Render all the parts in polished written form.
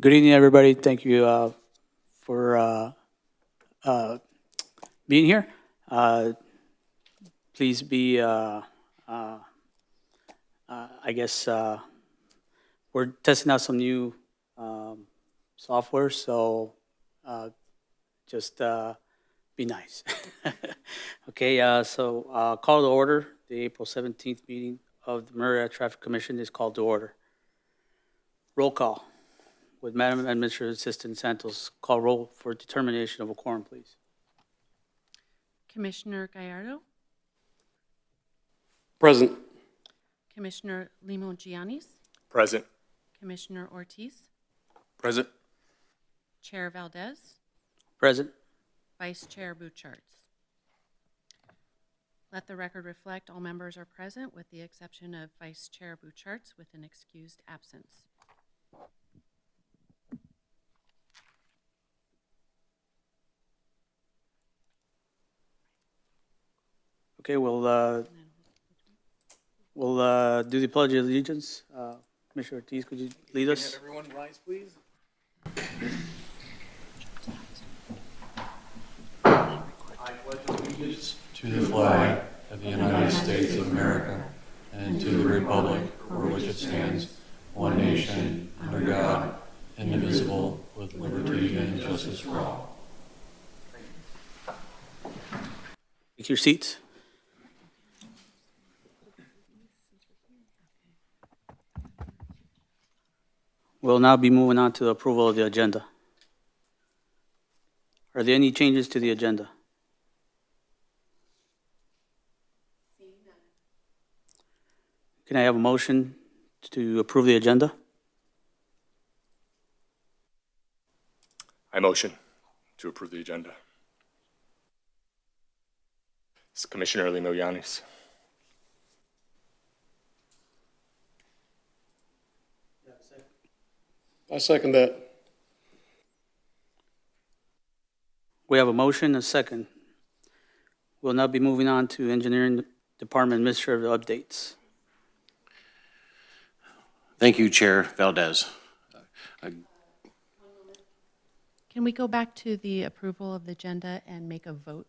Good evening, everybody. Thank you for being here. Please be, I guess, we're testing out some new software, so just be nice. Okay, so call to order. The April 17th meeting of the Murrieta Traffic Commission is called to order. Roll call. With Madam Administrative Assistant Santos, call roll for determination of a quorum, please. Commissioner Gallardo, Present. Commissioner Limon-Giannis, Present. Commissioner Ortiz, Present. Chair Valdez, Present. Vice Chair Boucharts. Let the record reflect all members are present with the exception of Vice Chair Boucharts with an excused absence. Okay, we'll do the Pledge of Allegiance. Commissioner Ortiz, could you lead us? Have everyone rise, please. I pledge allegiance to the flag of the United States of America and to the republic for which it stands, one nation, under God, indivisible, with liberty and justice for all. Take your seats. We'll now be moving on to the approval of the agenda. Are there any changes to the agenda? Can I have a motion to approve the agenda? I motion to approve the agenda. It's Commissioner Limon-Giannis. I second that. We have a motion and a second. We'll now be moving on to Engineering Department Administrative updates. Thank you, Chair Valdez. Can we go back to the approval of the agenda and make a vote?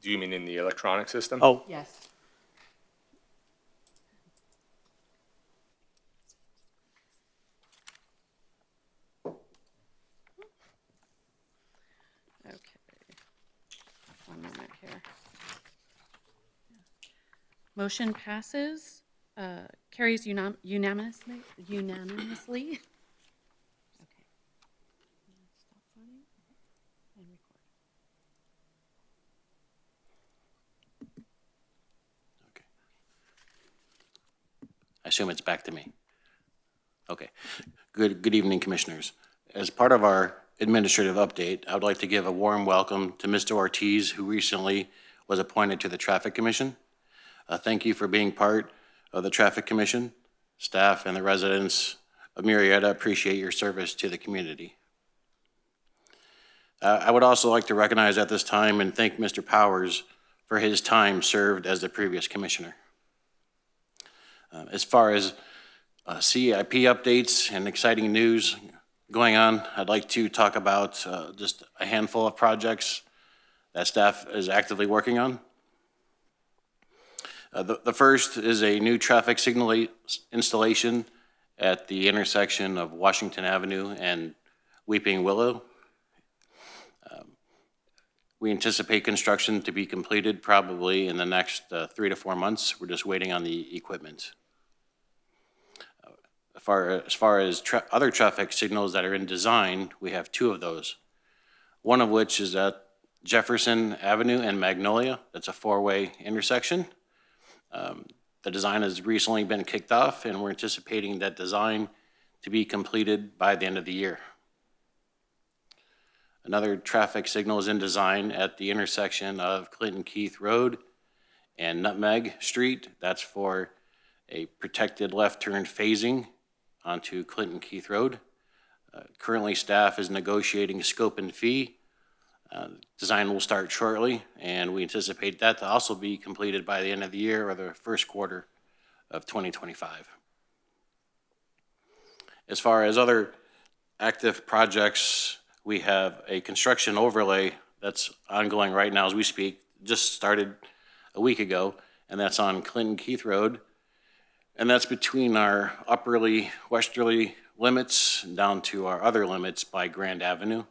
Do you mean in the electronic system? Oh, Yes. Okay. One moment here. Motion passes, carries unanimously. Okay. Stop voting and record. Okay. I assume it's back to me. Okay. Good evening, Commissioners. As part of our administrative update, I would like to give a warm welcome to Mr. Ortiz, who recently was appointed to the Traffic Commission. Thank you for being part of the Traffic Commission. Staff and the residents of Murrieta appreciate your service to the community. I would also like to recognize at this time and thank Mr. Powers for his time served as the previous commissioner. As far as CIP updates and exciting news going on, I'd like to talk about just a handful of projects that staff is actively working on. The first is a new traffic signal installation at the intersection of Washington Avenue and Weeping Willow. We anticipate construction to be completed probably in the next 3 to 4 months. We're just waiting on the equipment. As far as other traffic signals that are in design, we have 2 of those. One of which is at Jefferson Avenue and Magnolia. That's a 4-way intersection. The design has recently been kicked off, and we're anticipating that design to be completed by the end of the year. Another traffic signal is in design at the intersection of Clinton Keith Road and Nutmeg Street. That's for a protected left turn phasing onto Clinton Keith Road. Currently, staff is negotiating scope and fee. Design will start shortly, and we anticipate that to also be completed by the end of the year or the first quarter of 2025. As far as other active projects, we have a construction overlay that's ongoing right now as we speak, just started a week ago, and that's on Clinton Keith Road. And that's between our upperly, westerly limits down to our other limits by Grand Avenue.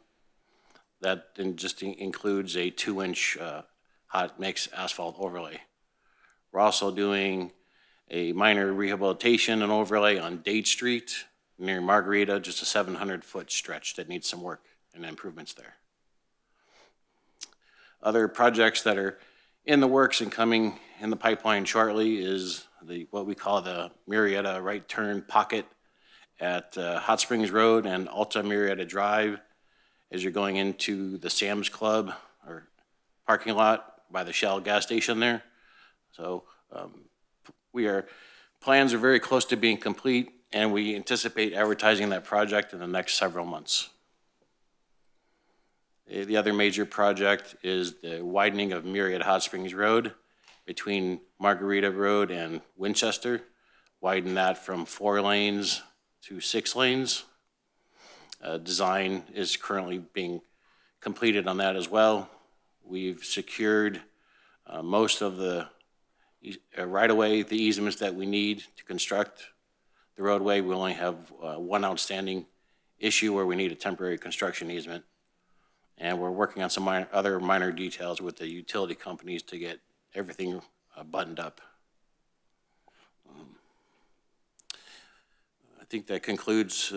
That then just includes a 2-inch hot mix asphalt overlay. We're also doing a minor rehabilitation and overlay on Dade Street near Murrieta, just a 700-foot stretch that needs some work and improvements there. Other projects that are in the works and coming in the pipeline shortly is what we call the Murrieta right turn pocket at Hot Springs Road and Alta Murrieta Drive as you're going into the Sam's Club or parking lot by the Shell gas station there. So plans are very close to being complete, and we anticipate advertising that project in the next several months. The other major project is the widening of Murrieta Hot Springs Road between Margarita Road and Winchester. Widen that from 4 lanes to 6 lanes. Design is currently being completed on that as well. We've secured most of the right-of-way, the easements that we need to construct the roadway. We only have one outstanding issue where we need a temporary construction easement. And we're working on some other minor details with the utility companies to get everything buttoned up. I think that concludes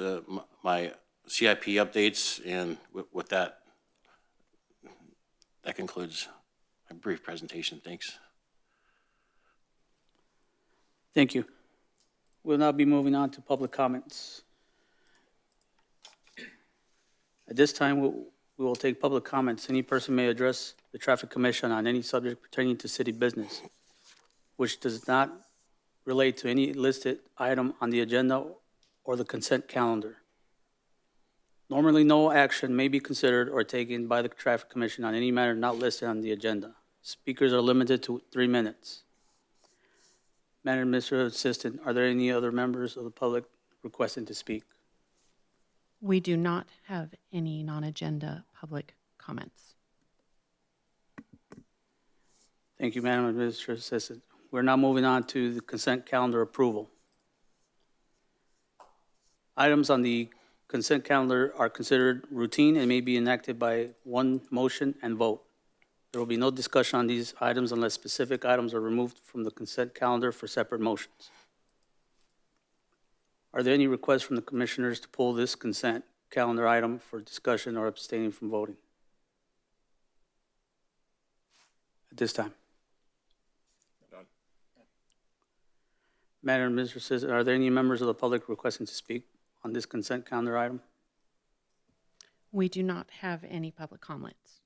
my CIP updates, and with that, that concludes my brief presentation. Thanks. Thank you. We'll now be moving on to public comments. At this time, we will take public comments. Any person may address the Traffic Commission on any subject pertaining to city business, which does not relate to any listed item on the agenda or the consent calendar. Normally, no action may be considered or taken by the Traffic Commission on any matter not listed on the agenda. Speakers are limited to 3 minutes. Madam Administrative Assistant, are there any other members of the public requesting to speak? We do not have any non-agenda public comments. Thank you, Madam Administrative Assistant. We're now moving on to the consent calendar approval. Items on the consent calendar are considered routine and may be enacted by one motion and vote. There will be no discussion on these items unless specific items are removed from the consent calendar for separate motions. Are there any requests from the commissioners to pull this consent calendar item for discussion or abstaining from voting at this time? Done. Madam Administrative Assistant, are there any members of the public requesting to speak on this consent calendar item? We do not have any public comments.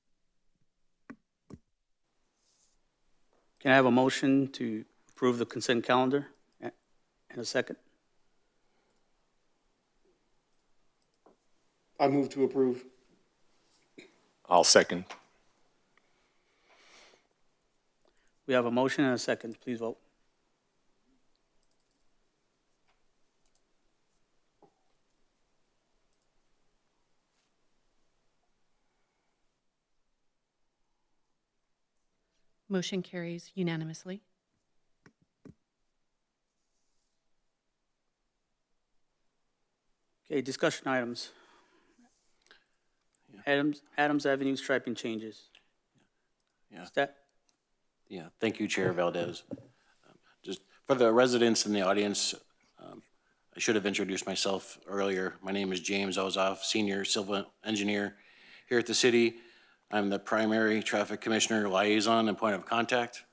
Can I have a motion to approve the consent calendar in a second? I move to approve. I'll second. We have a motion and a second. Please vote. Motion carries unanimously. Okay, discussion items. Adams Avenue striping changes. Yeah. Is Thank you, Chair Valdez. Just for the residents in the audience, I should have introduced myself earlier. My name is James Ozoff, Senior Civil Engineer here at the city. I'm the primary traffic commissioner liaison and point of contact.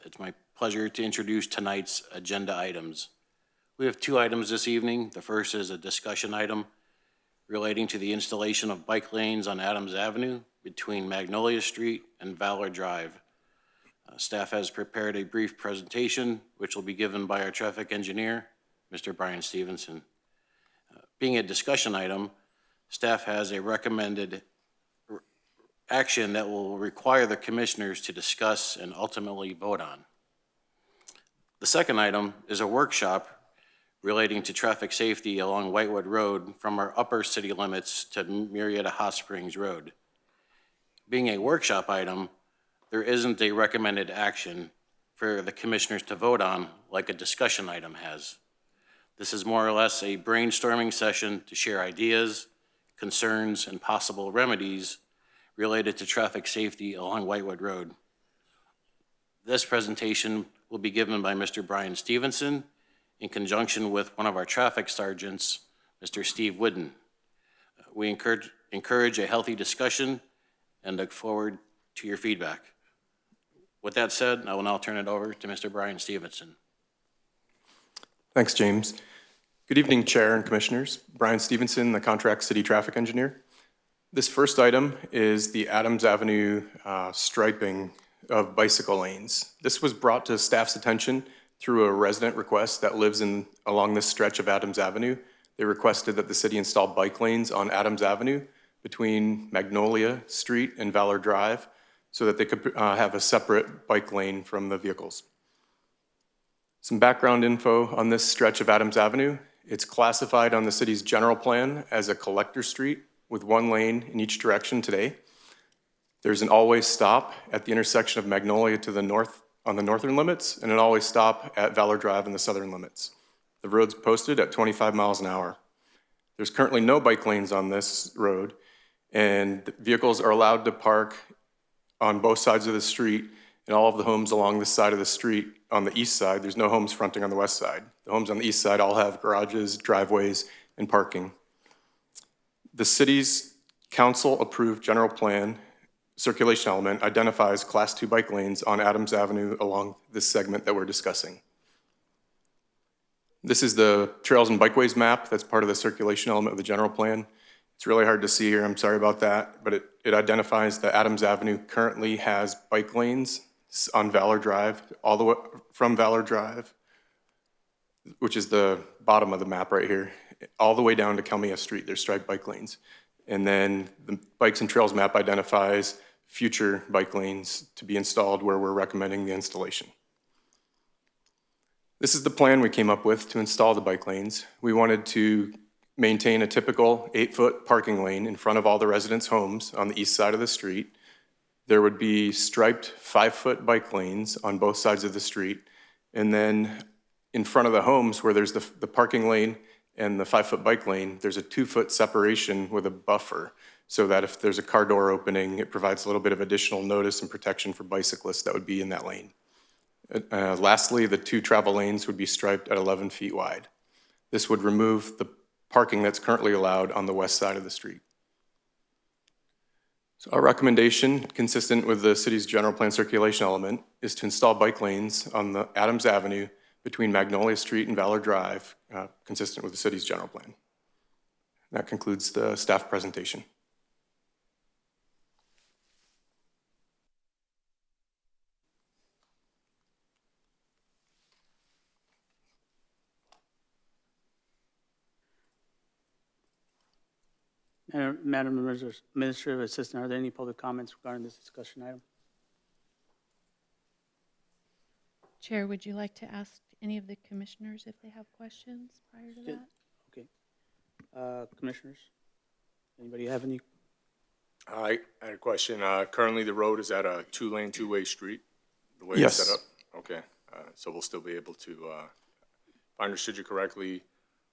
It's my pleasure to introduce tonight's agenda items. We have 2 items this evening. The first is a discussion item relating to the installation of bike lanes on Adams Avenue between Magnolia Street and Valor Drive. Staff has prepared a brief presentation, which will be given by our traffic engineer, Mr. Brian Stevenson. Being a discussion item, staff has a recommended action that will require the commissioners to discuss and ultimately vote on. The second item is a workshop relating to traffic safety along Whitewood Road from our upper city limits to Murrieta Hot Springs Road. Being a workshop item, there isn't a recommended action for the commissioners to vote on like a discussion item has. This is more or less a brainstorming session to share ideas, concerns, and possible remedies related to traffic safety along Whitewood Road. This presentation will be given by Mr. Brian Stevenson in conjunction with one of our traffic sergeants, Mr. Steve Wooden. We encourage a healthy discussion and look forward to your feedback. With that said, I will now turn it over to Mr. Brian Stevenson. Thanks, James. Good evening, Chair and Commissioners. Brian Stevenson, the Contract City Traffic Engineer. This first item is the Adams Avenue striping of bicycle lanes. This was brought to staff's attention through a resident request that lives along this stretch of Adams Avenue. They requested that the city install bike lanes on Adams Avenue between Magnolia Street and Valor Drive so that they could have a separate bike lane from the vehicles. Some background info on this stretch of Adams Avenue. It's classified on the city's general plan as a collector street with one lane in each direction today. There's an always stop at the intersection of Magnolia to the north on the northern limits and an always stop at Valor Drive in the southern limits. The road's posted at 25 miles an hour. There's currently no bike lanes on this road, and vehicles are allowed to park on both sides of the street, and all of the homes along this side of the street on the east side. There's no homes fronting on the west side. The homes on the east side all have garages, driveways, and parking. The city's council-approved general plan circulation element identifies Class 2 bike lanes on Adams Avenue along this segment that we're discussing. This is the Trails and Bikeways map that's part of the circulation element of the general plan. It's really hard to see here, I'm sorry about that, but it identifies that Adams Avenue currently has bike lanes on Valor Drive, all the way from Valor Drive, which is the bottom of the map right here, all the way down to Kelmia Street. There's striped bike lanes. And then the Bikes and Trails map identifies future bike lanes to be installed where we're recommending the installation. This is the plan we came up with to install the bike lanes. We wanted to maintain a typical 8-foot parking lane in front of all the residents' homes on the east side of the street. There would be striped 5-foot bike lanes on both sides of the street. And then in front of the homes where there's the parking lane and the 5-foot bike lane, there's a 2-foot separation with a buffer so that if there's a car door opening, it provides a little bit of additional notice and protection for bicyclists that would be in that lane. Lastly, the 2 travel lanes would be striped at 11 feet wide. This would remove the parking that's currently allowed on the west side of the street. So our recommendation, consistent with the city's general plan circulation element, is to install bike lanes on the Adams Avenue between Magnolia Street and Valor Drive, consistent with the city's general plan. That concludes the staff presentation. Madam Administrative Assistant, are there any public comments regarding this discussion item? Chair, would you like to ask any of the commissioners if they have questions prior to that? Okay. Commissioners, anybody have any? I had a question. Currently, the road is at a 2-lane, 2-way street, the way Yes. it's set up? Okay. So we'll still be able to, if I understood you correctly,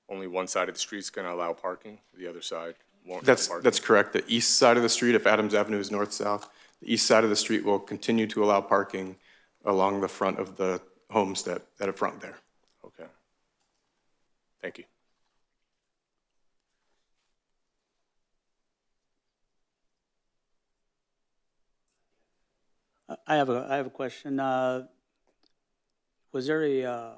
only one side of the street's going to allow parking, the other side won't allow parking? That's correct. The east side of the street, if Adams Avenue is north-south, the east side of the street will continue to allow parking along the front of the homes that are front there. Okay. Thank you. I have a question. Was there a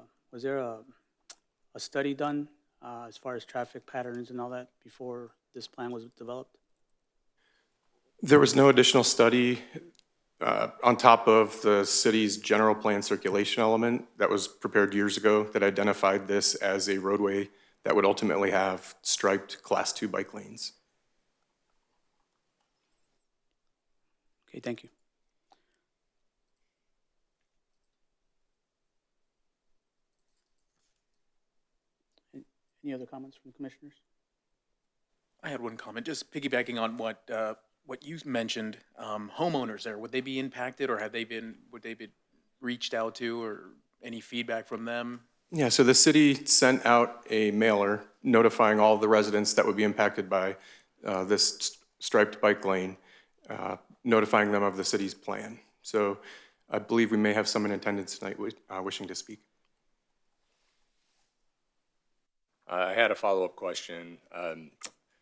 study done as far as traffic patterns and all that before this plan was developed? There was no additional study on top of the city's general plan circulation element that was prepared years ago that identified this as a roadway that would ultimately have striped Class 2 bike lanes. Okay, thank you. Any other comments from commissioners? I had one comment, just piggybacking on what you mentioned. Homeowners there, would they be impacted, or would they be reached out to, or any feedback from them? Yeah, so the city sent out a mailer notifying all of the residents that would be impacted by this striped bike lane, notifying them of the city's plan. So I believe we may have some in attendance tonight wishing to speak. I had a follow-up question. I'm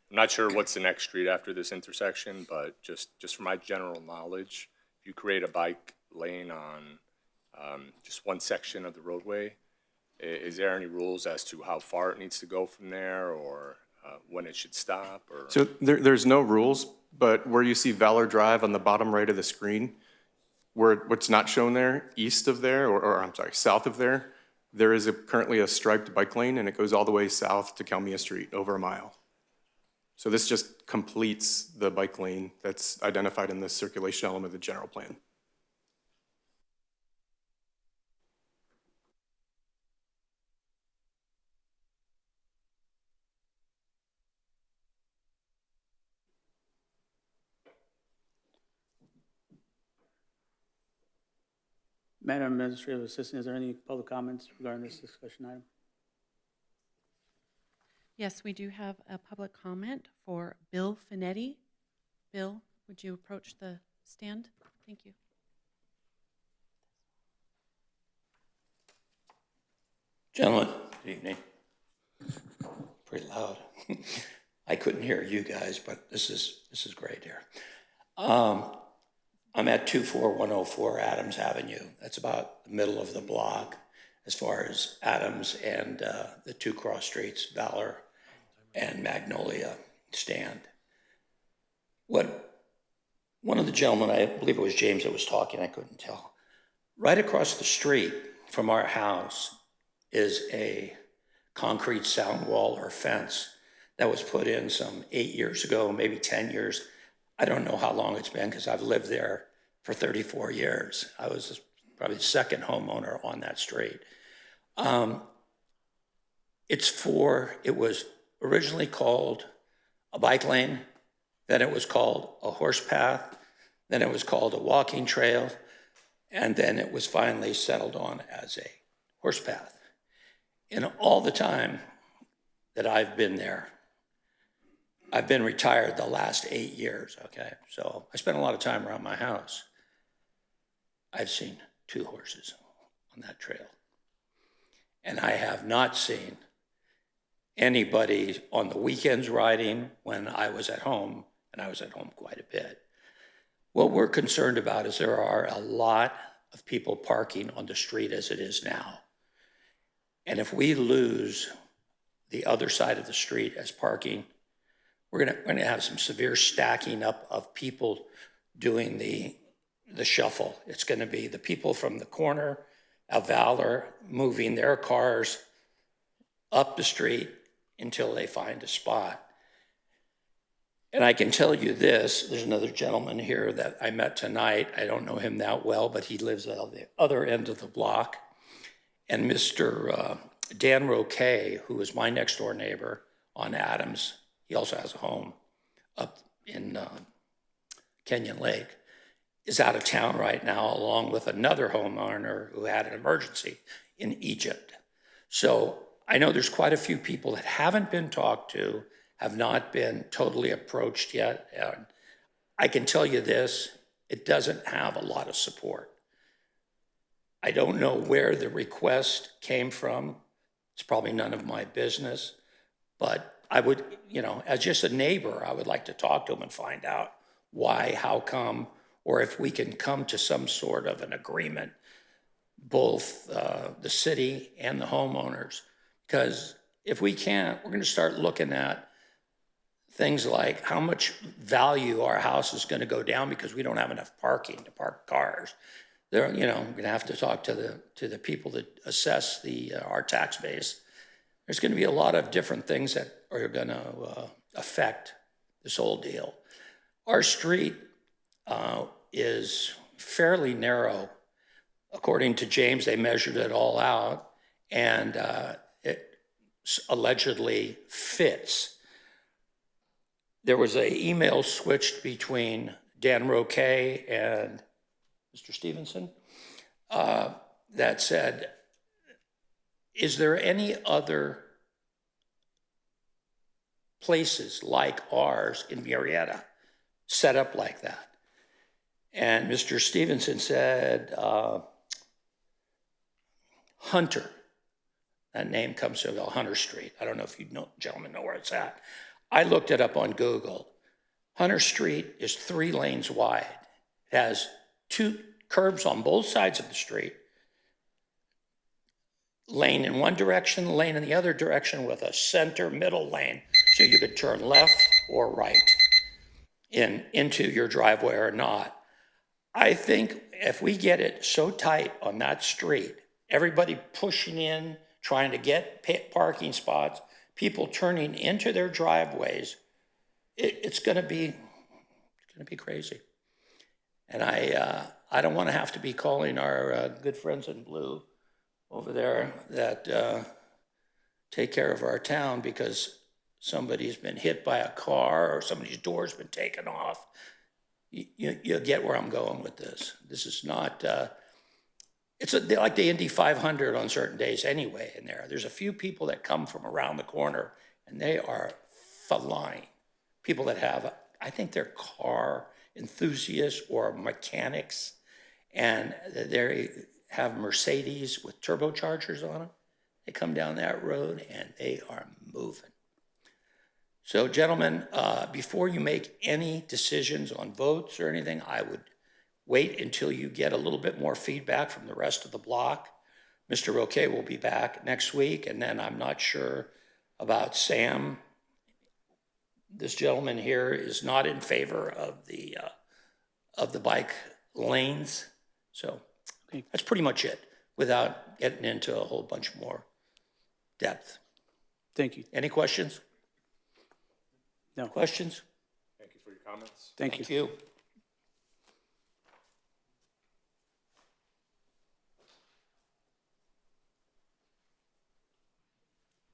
not sure what's the next street after this intersection, but just for my general knowledge, if you create a bike lane on just one section of the roadway, is there any rules as to how far it needs to go from there, or when it should stop? Or So there's no rules, but where you see Valor Drive on the bottom right of the screen, what's not shown there, east of there, or I'm sorry, south of there, there is currently a striped bike lane, and it goes all the way south to Calmia Street, over a mile. So this just completes the bike lane that's identified in the circulation element of the general plan. Madam Administrative Assistant, is there any public comments regarding this discussion item? Yes, we do have a public comment for Bill Finetti. Bill, would you approach the stand? Thank you. Gentlemen, good evening. Pretty loud. I couldn't hear you guys, but this is great here. I'm at 24104 Adams Avenue. That's about the middle of the block as far as Adams and the two cross streets, Valor and Magnolia, stand. One of the gentlemen, I believe it was James that was talking, I couldn't tell. Right across the street from our house is a concrete sound wall or fence that was put in some 8 years ago, maybe 10 years. I don't know how long it's been because I've lived there for 34 years. I was probably the second homeowner on that street. It was originally called a bike lane, then it was called a horse path, then it was called a walking trail, and then it was finally settled on as a horse path. In all the time that I've been there, I've been retired the last 8 years, okay? So I spent a lot of time around my house. I've seen 2 horses on that trail. And I have not seen anybody on the weekends riding when I was at home, and I was at home quite a bit. What we're concerned about is there are a lot of people parking on the street as it is now. And if we lose the other side of the street as parking, we're gonna have some severe stacking up of people doing the shuffle. It's gonna be the people from the corner of Valor moving their cars up the street until they find a spot. And I can tell you this, there's another gentleman here that I met tonight. I don't know him that well, but he lives at the other end of the block. And Mr. Dan Roquet, who is my next door neighbor on Adams, he also has a home up in Kenyon Lake, is out of town right now, along with another homeowner who had an emergency in Egypt. So I know there's quite a few people that haven't been talked to, have not been totally approached yet. And I can tell you this, it doesn't have a lot of support. I don't know where the request came from. It's probably none of my business, but I would, as just a neighbor, I would like to talk to them and find out why, how come, or if we can come to some sort of an agreement, both the city and the homeowners. Because if we can't, we're going to start looking at things like how much value our house is going to go down because we don't have enough parking to park cars. We're going to have to talk to the people that assess our tax base. There's going to be a lot of different things that are going to affect this whole deal. Our street is fairly narrow. According to James, they measured it all out, and allegedly fits. There was an email switched between Dan Roquet and Mr. Stevenson that said, is there any other places like ours in Murrieta set up like that? And Mr. Stevenson said, Hunter. That name comes from Hunter Street. I don't know if you gentlemen know where it's at. I looked it up on Google. Hunter Street is 3 lanes wide. It has 2 curbs on both sides of the street. Lane in one direction, lane in the other direction with a center middle lane. So you could turn left or right into your driveway or not. I think if we get it so tight on that street, everybody pushing in, trying to get parking spots, people turning into their driveways, it's going to be crazy. And I don't want to have to be calling our good friends in blue over there that take care of our town because somebody's been hit by a car or somebody's door's been taken off. You get where I'm going with this. This is not, it's like the Indy 500 on certain days anyway in there. There's a few people that come from around the corner and they are flying. People that have, I think they're car enthusiasts or mechanics, and they have Mercedes with turbochargers on them. They come down that road and they are moving. So gentlemen, before you make any decisions on votes or anything, I would wait until you get a little bit more feedback from the rest of the block. Mr. Roquet will be back next week, and then I'm not sure about Sam. This gentleman here is not in favor of the bike lanes. So that's pretty much it without getting into a whole bunch more depth. Thank you. Any questions? No. Questions? Thank you for your comments. Thank you. Thank you.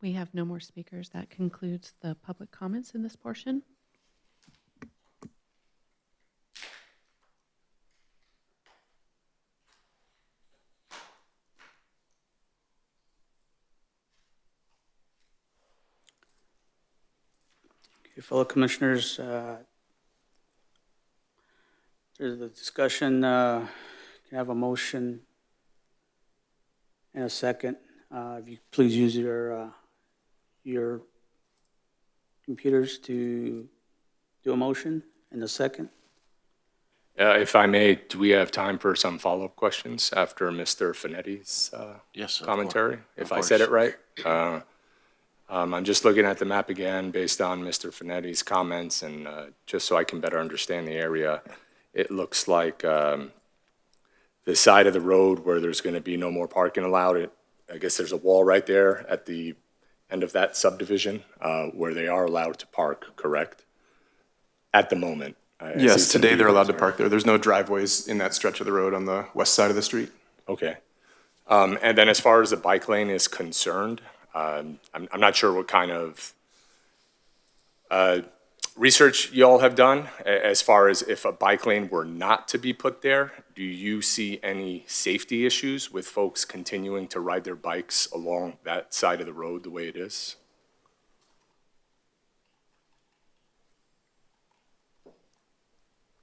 We have no more speakers. That concludes the public comments in this portion. Okay, fellow commissioners, there's the discussion. Can I have a motion and a second? If you please use your computers to do a motion and a second. If I may, do we have time for some follow-up questions after Mr. Finetti's Yes, of commentary? course. If Of I said it course. right? I'm just looking at the map again based on Mr. Finetti's comments, and just so I can better understand the area, it looks like the side of the road where there's going to be no more parking allowed. I guess there's a wall right there at the end of that subdivision where they are allowed to park, correct? At the moment. I see Yes, some today they're allowed to vehicles park there. There's no driveways in that stretch of the road on the west side of the street. Okay. And then as far as the bike lane is concerned, I'm not sure what kind of research y'all have done as far as if a bike lane were not to be put there. Do you see any safety issues with folks continuing to ride their bikes along that side of the road the way it is?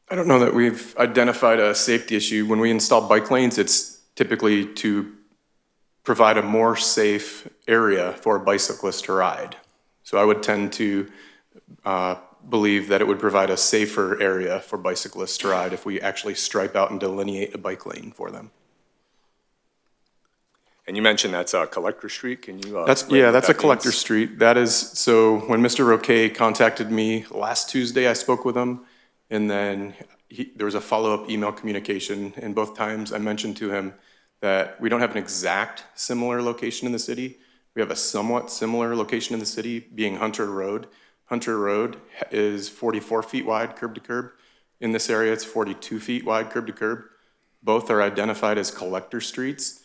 I don't know that we've identified a safety issue. When we install bike lanes, it's typically to provide a more safe area for a bicyclist to ride. So I would tend to believe that it would provide a safer area for bicyclists to ride if we actually stripe out and delineate a bike lane for them. And you mentioned that's Collector Street. Can you? That's explain what that's a that collector means? street. That is, so when Mr. Roquet contacted me last Tuesday, I spoke with him, and then there was a follow-up email communication, and both times I mentioned to him that we don't have an exact similar location in the city. We have a somewhat similar location in the city, being Hunter Road. Hunter Road is 44 feet wide, curb to curb. In this area, it's 42 feet wide, curb to curb. Both are identified as collector streets.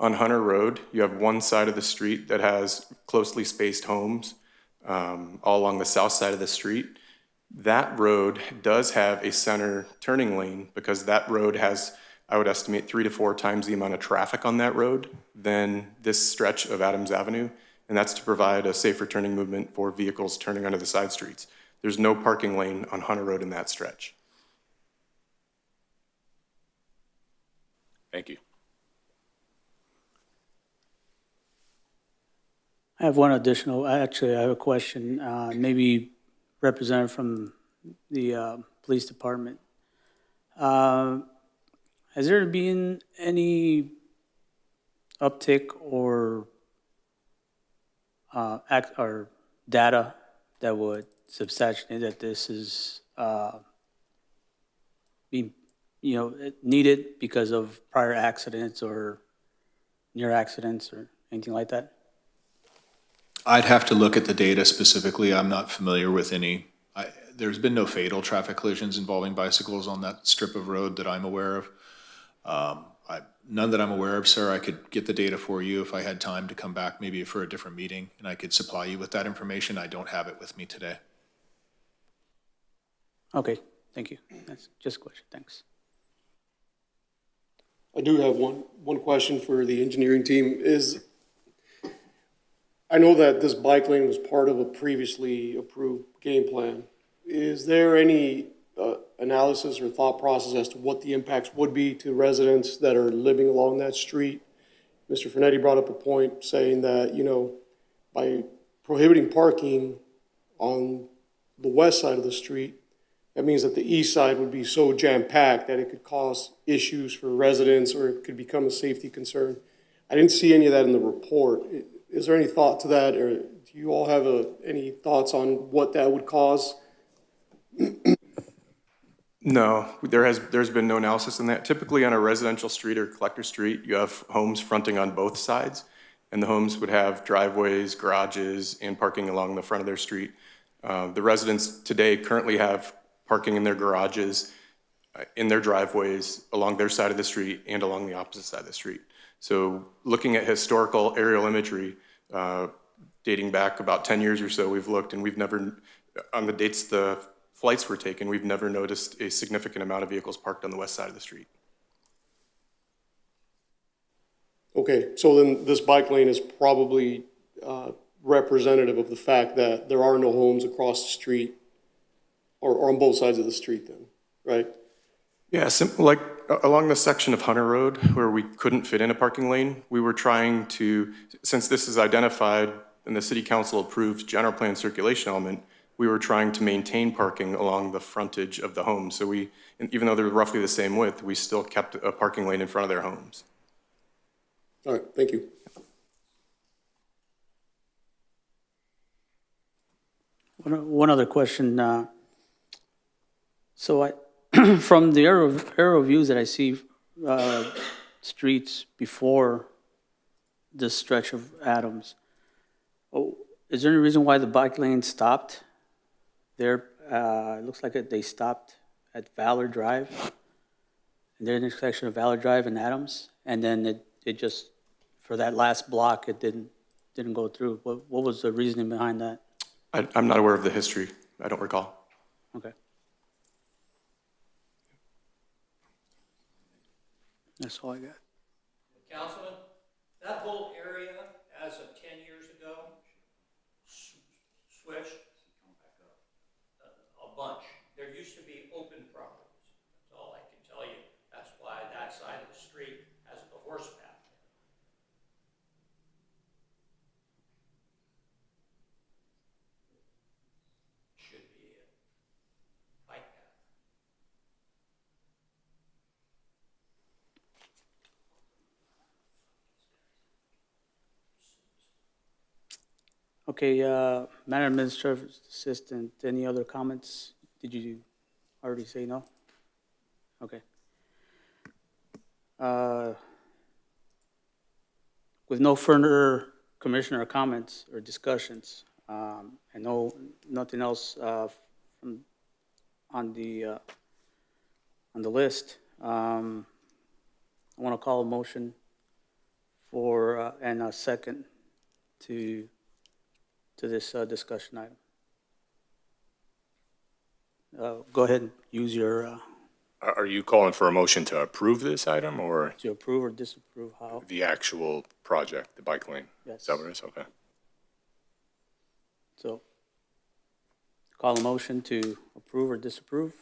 On Hunter Road, you have one side of the street that has closely spaced homes all along the south side of the street. That road does have a center turning lane because that road has, I would estimate, 3 to 4 times the amount of traffic on that road than this stretch of Adams Avenue, and that's to provide a safer turning movement for vehicles turning onto the side streets. There's no parking lane on Hunter Road in that stretch. Thank you. I have one additional, actually, I have a question, maybe representative from the police department. Has there been any uptick or or data that would substantiate that this is being, needed because of prior accidents or near accidents or anything like that? I'd have to look at the data specifically. I'm not familiar with any. There's been no fatal traffic collisions involving bicycles on that strip of road that I'm aware of. None that I'm aware of, sir. I could get the data for you if I had time to come back maybe for a different meeting, and I could supply you with that information. I don't have it with me today. Okay, thank you. That's just a question, thanks. I do have one question for the engineering team. I know that this bike lane was part of a previously approved game plan. Is there any analysis or thought process as to what the impacts would be to residents that are living along that street? Mr. Fernetti brought up a point saying that, by prohibiting parking on the west side of the street, that means that the east side would be so jam-packed that it could cause issues for residents or it could become a safety concern. I didn't see any of that in the report. Is there any thought to that, or do you all have any thoughts on what that would cause? No, there's been no analysis on that. Typically on a residential street or collector street, you have homes fronting on both sides, and the homes would have driveways, garages, and parking along the front of their street. The residents today currently have parking in their garages, in their driveways, along their side of the street, and along the opposite side of the street. So looking at historical aerial imagery, dating back about 10 years or so, we've looked and we've never, on the dates the flights were taken, we've never noticed a significant amount of vehicles parked on the west side of the street. Okay, so then this bike lane is probably representative of the fact that there are no homes across the street or on both sides of the street then, right? Yeah, like along the section of Hunter Road where we couldn't fit in a parking lane, we were trying to, since this is identified in the city council approved general plan circulation element, we were trying to maintain parking along the frontage of the home. So even though they're roughly the same width, we still kept a parking lane in front of their homes. All right, thank you. One other question. So from the aerial views that I see, streets before this stretch of Adams, is there any reason why the bike lane stopped there? It looks like they stopped at Valor Drive, and the intersection of Valor Drive and Adams, and then it just, for that last block, it didn't go through. What was the reasoning behind that? I'm not aware of the history. I don't recall. Okay. That's all I got. Councilman, that whole area, as of 10 years ago, switched a bunch. There used to be open properties. That's all I can tell you. That's why that side of the street has the horse path. Should be a bike path. Okay, Madam Administrative Assistant, any other comments? Did you already say no? Okay. With no further commissioner comments or discussions, and nothing else on the list, I want to call a motion for, and a second to this discussion item. Go ahead and use your, Are you calling for a motion to approve this item or to approve or disapprove how. the actual project, the bike lane? Yes. Is that what it is? Okay. So call a motion to approve or disapprove.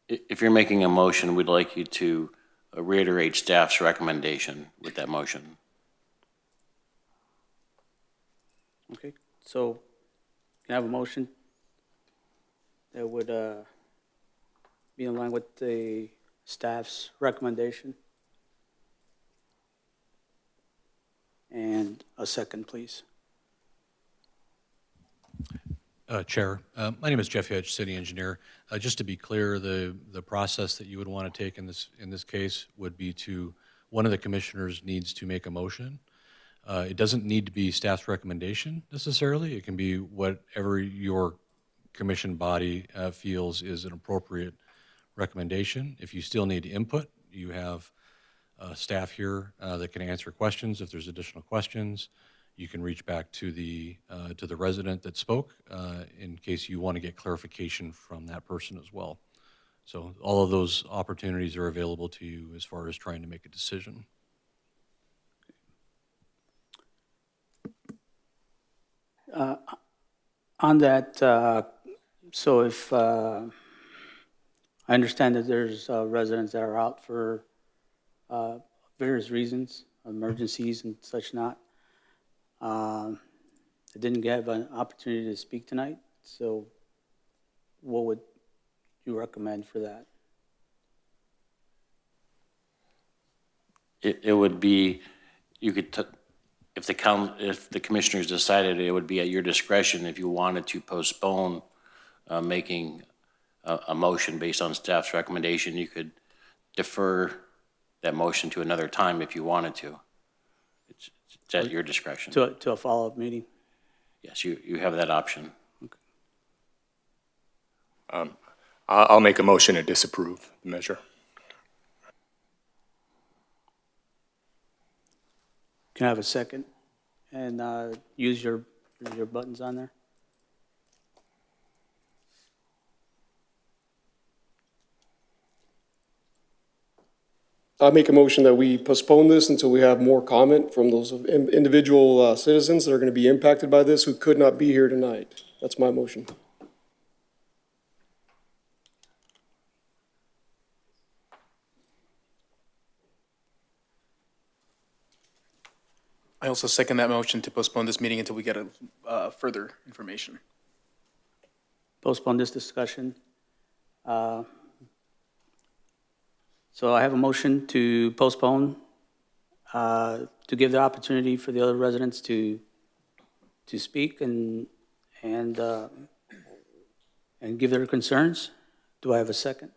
If you're making a motion, we'd like you to reiterate staff's recommendation with that motion. Okay, so can I have a motion that would be in line with the staff's recommendation? And a second, please. Chair, my name is Jeff Hedge, city engineer. Just to be clear, the process that you would want to take in this case would be one of the commissioners needs to make a motion. It doesn't need to be staff's recommendation necessarily. It can be whatever your commission body feels is an appropriate recommendation. If you still need input, you have staff here that can answer questions. If there's additional questions, you can reach back to the resident that spoke in case you want to get clarification from that person as well. So all of those opportunities are available to you as far as trying to make a decision. On that, so if I understand that there's residents that are out for various reasons, emergencies and such not. I didn't have an opportunity to speak tonight, so what would you recommend for that? It would be, you could, if the commissioners decided, it would be at your discretion if you wanted to postpone making a motion based on staff's recommendation. You could defer that motion to another time if you wanted to. It's at your discretion. To a follow-up meeting? Yes, you have that option. I'll make a motion to disapprove the measure. Can I have a second? And use your buttons on there? I make a motion that we postpone this until we have more comment from those individual citizens that are going to be impacted by this who could not be here tonight. That's my motion. I also second that motion to postpone this meeting until we get further information. Postpone this discussion. So I have a motion to postpone, to give the opportunity for the other residents to speak and give their concerns. Do I have a second?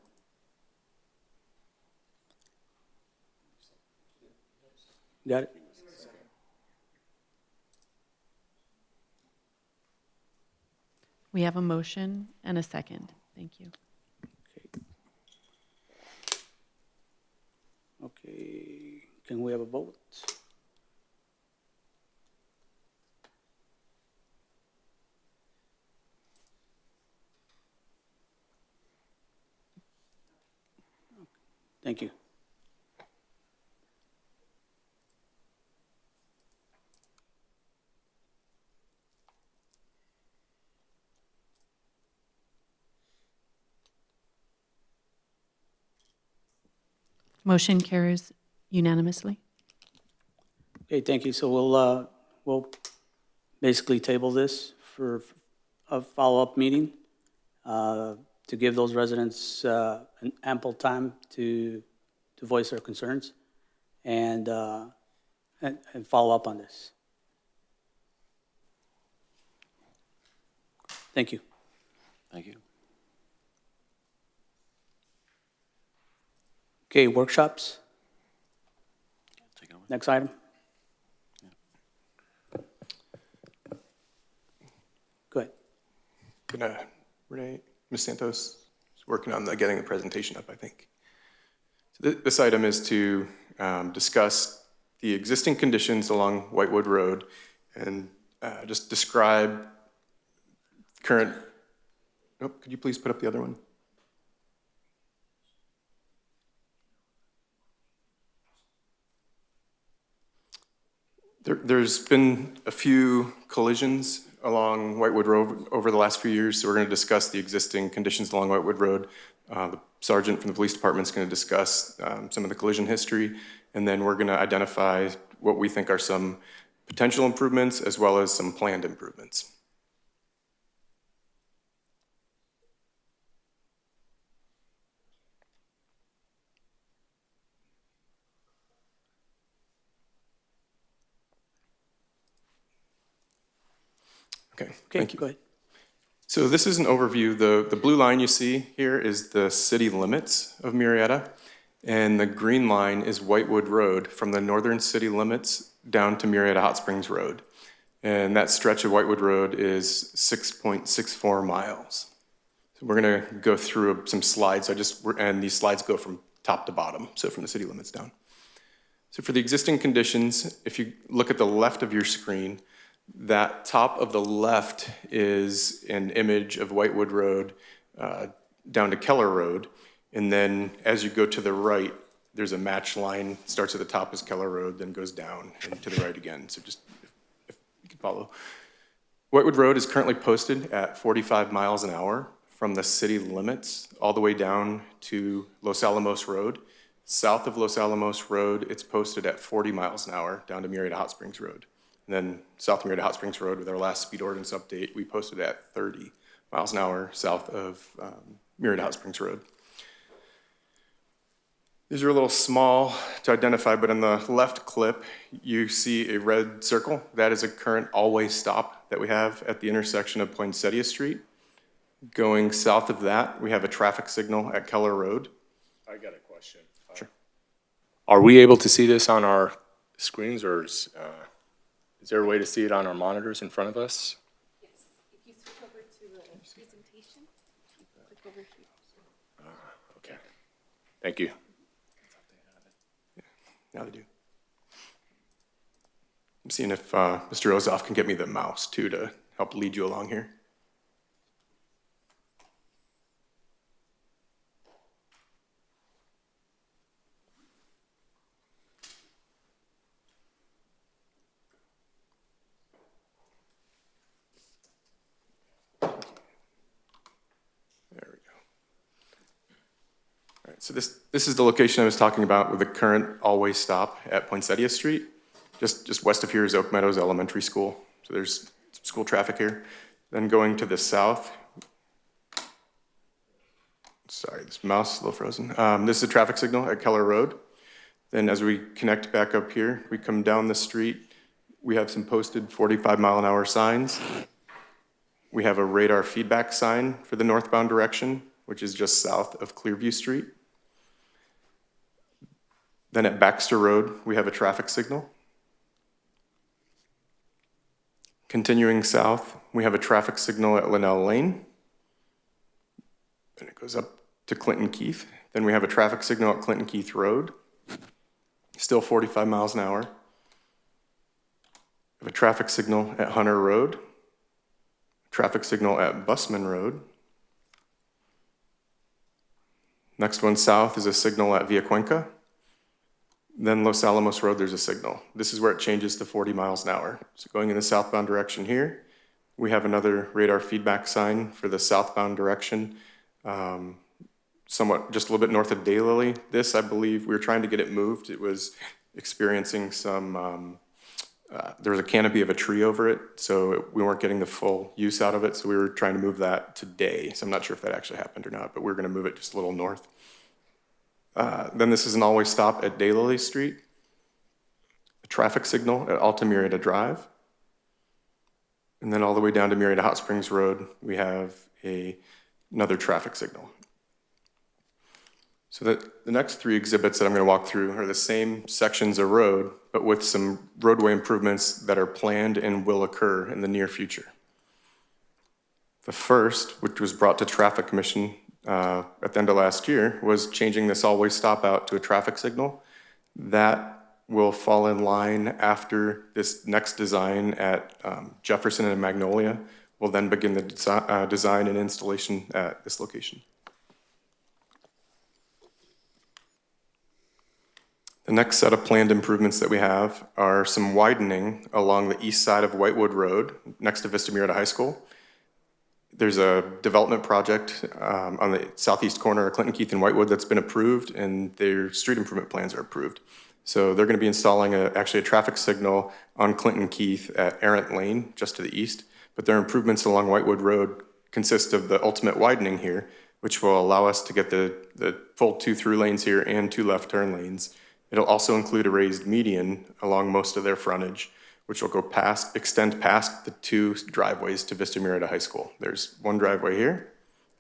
Got it? We have a motion and a second. Thank you. Okay, can we have a vote? Thank you. Motion carries unanimously. Okay, thank you. So we'll basically table this for a follow-up meeting to give those residents an ample time to voice their concerns and follow up on this. Thank you. Thank you. Okay, workshops. Take it away. Next item. Go ahead. Renee, Ms. Santos is working on getting the presentation up, I think. This item is to discuss the existing conditions along Whitewood Road and just describe current, oh, could you please put up the other one? There's been a few collisions along Whitewood Road over the last few years, so we're going to discuss the existing conditions along Whitewood Road. The sergeant from the police department is going to discuss some of the collision history, and then we're going to identify what we think are some potential improvements as well as some planned improvements. Okay, thank you. Go ahead. So this is an overview. The blue line you see here is the city limits of Murrieta, and the green line is Whitewood Road from the northern city limits down to Murrieta Hot Springs Road. And that stretch of Whitewood Road is 6.64 miles. So we're gonna go through some slides. And these slides go from top to bottom, so from the city limits down. So for the existing conditions, if you look at the left of your screen, that top of the left is an image of Whitewood Road down to Keller Road. And then as you go to the right, there's a match line, starts at the top as Keller Road, then goes down and to the right again. So just, if you can follow. Whitewood Road is currently posted at 45 miles an hour from the city limits all the way down to Los Alamos Road. South of Los Alamos Road, it's posted at 40 miles an hour down to Murrieta Hot Springs Road. And then south of Murrieta Hot Springs Road, with our last speed ordinance update, we posted at 30 miles an hour south of Murrieta Hot Springs Road. These are a little small to identify, but in the left clip, you see a red circle. That is a current always stop that we have at the intersection of Poinsettia Street. Going south of that, we have a traffic signal at Keller Road. I got a question. Sure. Are we able to see this on our screens, or is there a way to see it on our monitors in front of us? Yes, if you switch over to the presentation, click over here. Okay, thank you. Now they do. I'm seeing if Mr. Ozoff can get me the mouse too to help lead you along here. There we go. All right, so this is the location I was talking about with the current always stop at Poinsettia Street. Just west of here is Oak Meadows Elementary School. So there's school traffic here. Then going to the south, sorry, this mouse is a little frozen. This is a traffic signal at Keller Road. Then as we connect back up here, we come down the street. We have some posted 45-mile-an-hour signs. We have a radar feedback sign for the northbound direction, which is just south of Clearview Street. Then at Baxter Road, we have a traffic signal. Continuing south, we have a traffic signal at Linnell Lane. And it goes up to Clinton Keith. Then we have a traffic signal at Clinton Keith Road, still 45 miles an hour. We have a traffic signal at Hunter Road, traffic signal at Busman Road. Next one south is a signal at Villa Cuenca. Then Los Alamos Road, there's a signal. This is where it changes to 40 miles an hour. So going in the southbound direction here, we have another radar feedback sign for the southbound direction, somewhat just a little bit north of Daylily. This, I believe, we were trying to get it moved. It was experiencing some, there was a canopy of a tree over it, so we weren't getting the full use out of it, so we were trying to move that today. So I'm not sure if that actually happened or not, but we're gonna move it just a little north. Then this is an always stop at Daylily Street, a traffic signal at Alta Murrieta Drive, and then all the way down to Murrieta Hot Springs Road, we have another traffic signal. So the next three exhibits that I'm going to walk through are the same sections of road, but with some roadway improvements that are planned and will occur in the near future. The first, which was brought to Traffic Commission at the end of last year was changing this always stop out to a traffic signal. That will fall in line after this next design at Jefferson and Magnolia. We'll then begin the design and installation at this location. The next set of planned improvements that we have are some widening along the east side of Whitewood Road next to Vista Murrieta High School. There's a development project on the southeast corner of Clinton Keith and Whitewood that's been approved, and their street improvement plans are approved. So they're going to be installing actually a traffic signal on Clinton Keith at Errant Lane, just to the east. But their improvements along Whitewood Road consist of the ultimate widening here, which will allow us to get the full 2 through lanes here and 2 left turn lanes. It'll also include a raised median along most of their frontage, which will go extend past the 2 driveways to Vista Murrieta High School. There's 1 driveway here,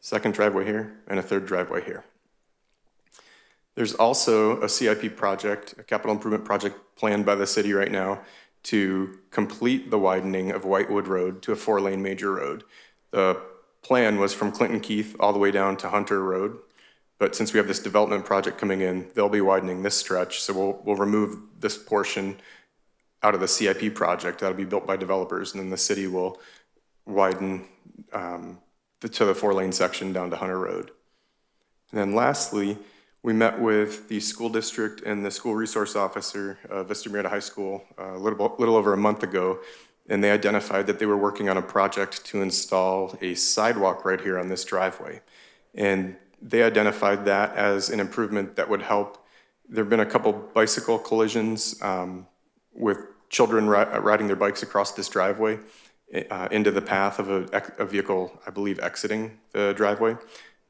2nd driveway here, and a 3rd driveway here. There's also a CIP project, a capital improvement project planned by the city right now to complete the widening of Whitewood Road to a 4-lane major road. The plan was from Clinton Keith all the way down to Hunter Road. But since we have this development project coming in, they'll be widening this stretch. So we'll remove this portion out of the CIP project. That'll be built by developers, and then the city will widen to the 4-lane section down to Hunter Road. And then lastly, we met with the school district and the school resource officer of Vista Murrieta High School a little over a month ago, and they identified that they were working on a project to install a sidewalk right here on this driveway. And they identified that as an improvement that would help. There have been a couple bicycle collisions with children riding their bikes across this driveway into the path of a vehicle, I believe, exiting the driveway.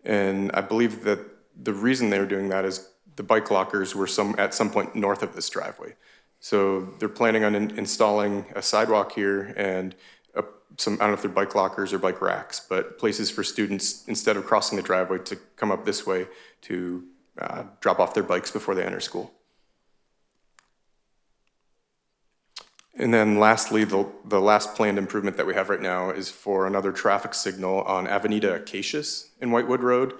And I believe that the reason they were doing that is the bike lockers were at some point north of this driveway. So they're planning on installing a sidewalk here and I don't know if they're bike lockers or bike racks, but places for students, instead of crossing the driveway, to come up this way to drop off their bikes before they enter school. And then lastly, the last planned improvement that we have right now is for another traffic signal on Avenida Acacias in Whitewood Road.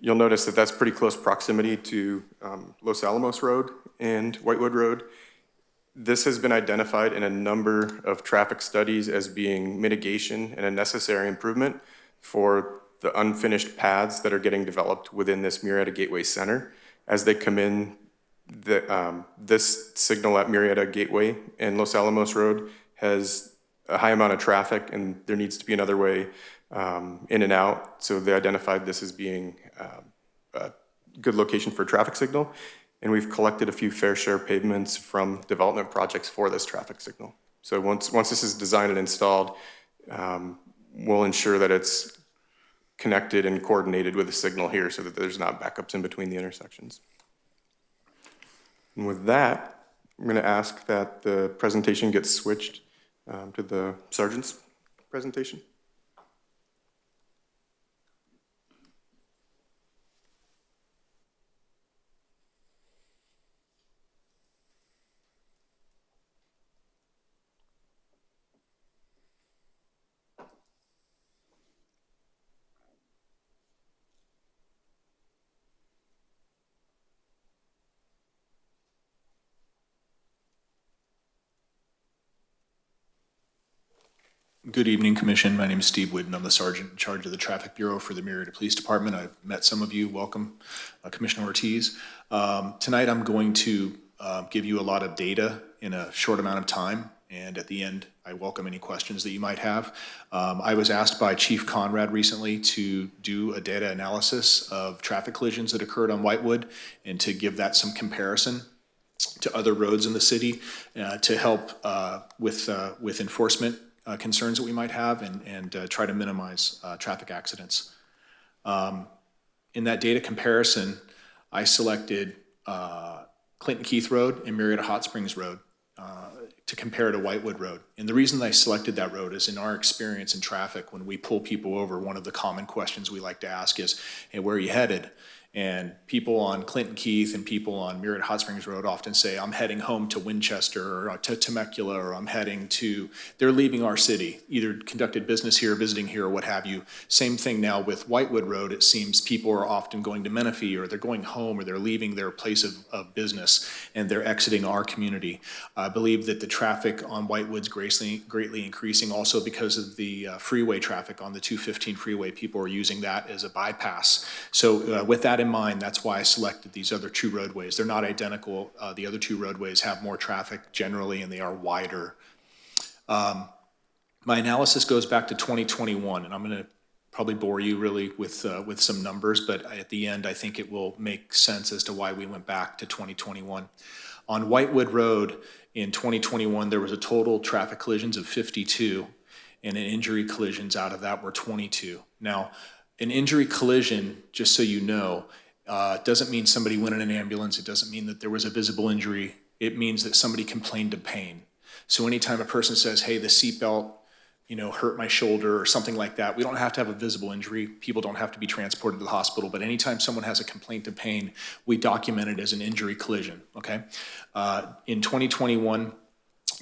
You'll notice that that's pretty close proximity to Los Alamos Road and Whitewood Road. This has been identified in a number of traffic studies as being mitigation and a necessary improvement for the unfinished paths that are getting developed within this Murrieta Gateway Center. As they come in, this signal at Murrieta Gateway and Los Alamos Road has a high amount of traffic, and there needs to be another way in and out. So they identified this as being a good location for a traffic signal. And we've collected a few fair share pavements from development projects for this traffic signal. So once this is designed and installed, we'll ensure that it's connected and coordinated with the signal here so that there's not backups in between the intersections. And with that, I'm going to ask that the presentation gets switched to the sergeant's presentation. Good evening, Commission. My name is Steve Whidden. I'm the sergeant in charge of the Traffic Bureau for the Murrieta Police Department. I've met some of you. Welcome, Commissioner Ortiz. Tonight I'm going to give you a lot of data in a short amount of time, and at the end I welcome any questions that you might have. I was asked by Chief Conrad recently to do a data analysis of traffic collisions that occurred on Whitewood and to give that some comparison to other roads in the city to help with enforcement concerns that we might have and try to minimize traffic accidents. In that data comparison, I selected Clinton Keith Road and Murrieta Hot Springs Road to compare to Whitewood Road. And the reason I selected that road is in our experience in traffic, when we pull people over, one of the common questions we like to ask is, hey, where are you headed? And people on Clinton Keith and people on Murrieta Hot Springs Road often say, I'm heading home to Winchester or to Temecula, or I'm heading to, they're leaving our city, either conducted business here, visiting here, or what have you. Same thing now with Whitewood Road. It seems people are often going to Menifee, or they're going home, or they're leaving their place of business, and they're exiting our community. I believe that the traffic on Whitewood's greatly increasing also because of the freeway traffic on the 215 freeway. People are using that as a bypass. So with that in mind, that's why I selected these other two roadways. They're not identical. The other two roadways have more traffic generally, and they are wider. My analysis goes back to 2021, and I'm going to probably bore you really with some numbers, but at the end, I think it will make sense as to why we went back to 2021. On Whitewood Road in 2021, there was a total traffic collisions of 52, and injury collisions out of that were 22. Now, an injury collision, just so you know, doesn't mean somebody went in an ambulance. It doesn't mean that there was a visible injury. It means that somebody complained of pain. So anytime a person says, hey, the seatbelt, hurt my shoulder or something like that, we don't have to have a visible injury. People don't have to be transported to the hospital. But anytime someone has a complaint of pain, we document it as an injury collision, okay? In 2021,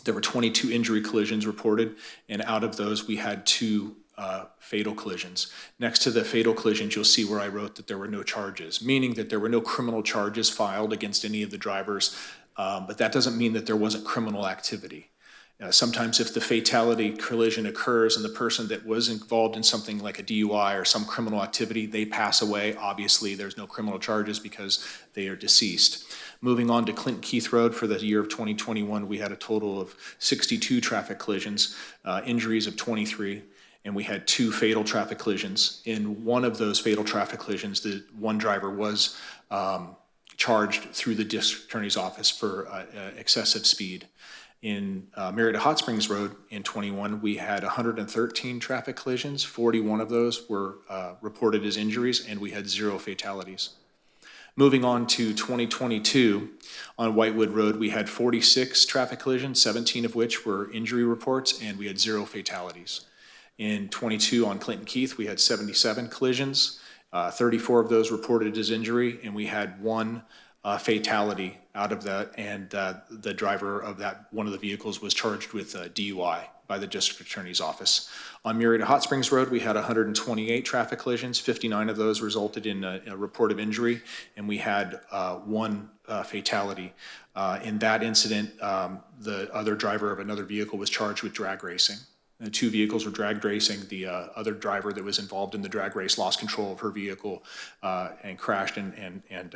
there were 22 injury collisions reported, and out of those, we had 2 fatal collisions. Next to the fatal collisions, you'll see where I wrote that there were no charges, meaning that there were no criminal charges filed against any of the drivers, but that doesn't mean that there wasn't criminal activity. Sometimes if the fatality collision occurs and the person that was involved in something like a DUI or some criminal activity, they pass away. Obviously, there's no criminal charges because they are deceased. Moving on to Clinton Keith Road for the year of 2021, we had a total of 62 traffic collisions, injuries of 23, and we had 2 fatal traffic collisions. In one of those fatal traffic collisions, the one driver was charged through the district attorney's office for excessive speed. In Murrieta Hot Springs Road in 21, we had 113 traffic collisions. 41 of those were reported as injuries, and we had 0 fatalities. Moving on to 2022, on Whitewood Road, we had 46 traffic collisions, 17 of which were injury reports, and we had 0 fatalities. In 22, on Clinton Keith, we had 77 collisions, 34 of those reported as injury, and we had 1 fatality out of that, and the driver of that one of the vehicles was charged with DUI by the district attorney's office. On Murrieta Hot Springs Road, we had 128 traffic collisions. 59 of those resulted in a report of injury, and we had 1 fatality. In that incident, the other driver of another vehicle was charged with drag racing. The 2 vehicles were drag racing. The other driver that was involved in the drag race lost control of her vehicle and crashed and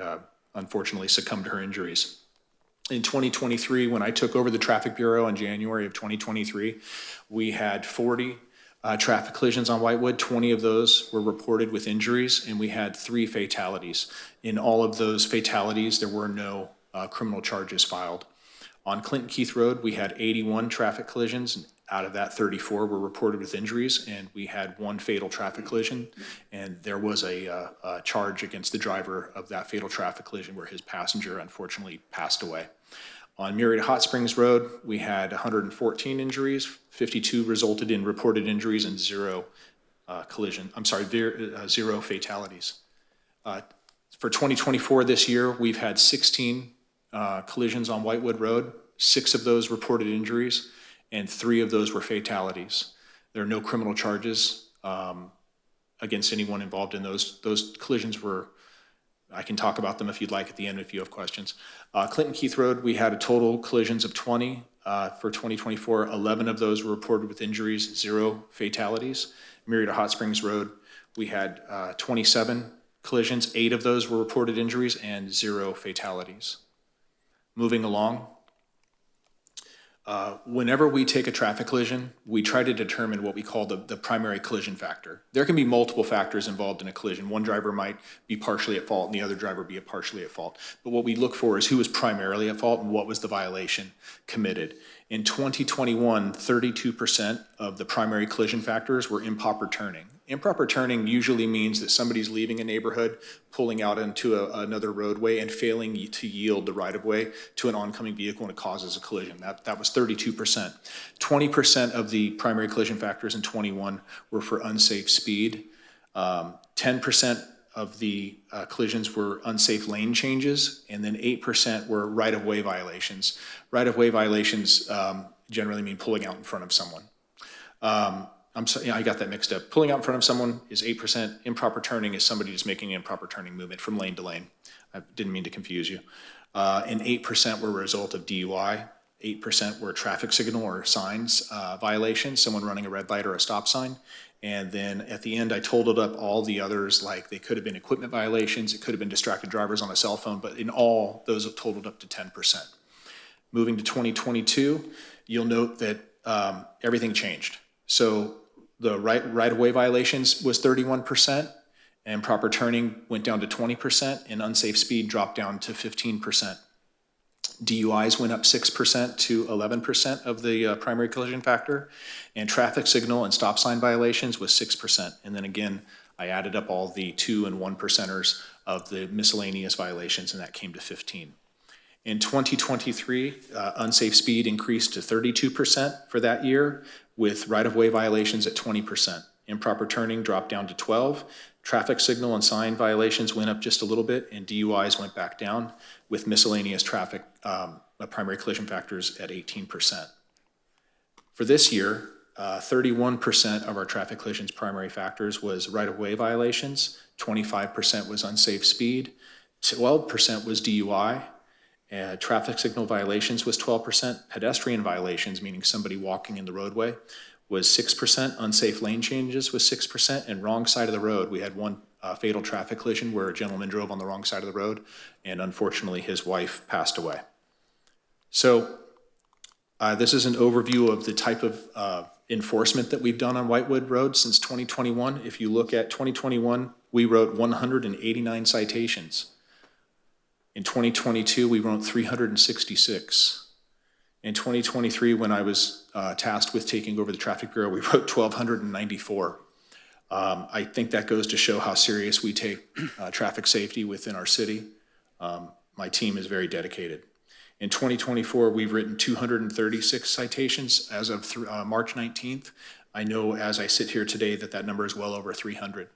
unfortunately succumbed to her injuries. In 2023, when I took over the Traffic Bureau in January of 2023, we had 40 traffic collisions on Whitewood. 20 of those were reported with injuries, and we had 3 fatalities. In all of those fatalities, there were no criminal charges filed. On Clinton Keith Road, we had 81 traffic collisions, and out of that, 34 were reported with injuries, and we had 1 fatal traffic collision, and there was a charge against the driver of that fatal traffic collision where his passenger unfortunately passed away. On Murrieta Hot Springs Road, we had 114 injuries, 52 resulted in reported injuries, and 0 fatalities. For 2024 this year, we've had 16 collisions on Whitewood Road. 6 of those reported injuries, and 3 of those were fatalities. There are no criminal charges against anyone involved in those. Those collisions were, I can talk about them if you'd like at the end if you have questions. Clinton Keith Road, we had a total collisions of 20 for 2024. 11 of those were reported with injuries, 0 fatalities. Murrieta Hot Springs Road, we had 27 collisions. 8 of those were reported injuries and 0 fatalities. Moving along. Whenever we take a traffic collision, we try to determine what we call the primary collision factor. There can be multiple factors involved in a collision. One driver might be partially at fault and the other driver be partially at fault. But what we look for is who was primarily at fault and what was the violation committed. In 2021, 32% of the primary collision factors were improper turning. Improper turning usually means that somebody's leaving a neighborhood, pulling out into another roadway and failing to yield the right-of-way to an oncoming vehicle, and it causes a collision. That was 32%. 20% of the primary collision factors in 21 were for unsafe speed. 10% of the collisions were unsafe lane changes, and then 8% were right-of-way violations. Right-of-way violations generally mean pulling out in front of someone. I'm sorry, I got that mixed up. Pulling out in front of someone is 8%. Improper turning is somebody just making an improper turning movement from lane to lane. I didn't mean to confuse you. And 8% were a result of DUI. 8% were traffic signal or signs violations, someone running a red light or a stop sign. And then at the end, I totaled up all the others, like they could have been equipment violations, it could have been distracted drivers on a cell phone, but in all, those have totaled up to 10%. Moving to 2022, you'll note that everything changed. So the right-of-way violations was 31%, and proper turning went down to 20%, and unsafe speed dropped down to 15%. DUIs went up 6% to 11% of the primary collision factor, and traffic signal and stop sign violations was 6%. And then again, I added up all the 2 and 1 percenters of the miscellaneous violations, and that came to 15. In 2023, unsafe speed increased to 32% for that year, with right-of-way violations at 20%. Improper turning dropped down to 12%. Traffic signal and sign violations went up just a little bit, and DUIs went back down, with miscellaneous traffic primary collision factors at 18%. For this year, 31% of our traffic collisions primary factors was right-of-way violations, 25% was unsafe speed, 12% was DUI, traffic signal violations was 12%, pedestrian violations, meaning somebody walking in the roadway, was 6%, unsafe lane changes was 6%, and wrong side of the road, we had one fatal traffic collision where a gentleman drove on the wrong side of the road, and unfortunately his wife passed away. So this is an overview of the type of enforcement that we've done on Whitewood Road since 2021. If you look at 2021, we wrote 189 citations. In 2022, we wrote 366. In 2023, when I was tasked with taking over the Traffic Bureau, we wrote 1,294. I think that goes to show how serious we take traffic safety within our city. My team is very dedicated. In 2024, we've written 236 citations as of March 19th. I know as I sit here today that number is well over 300.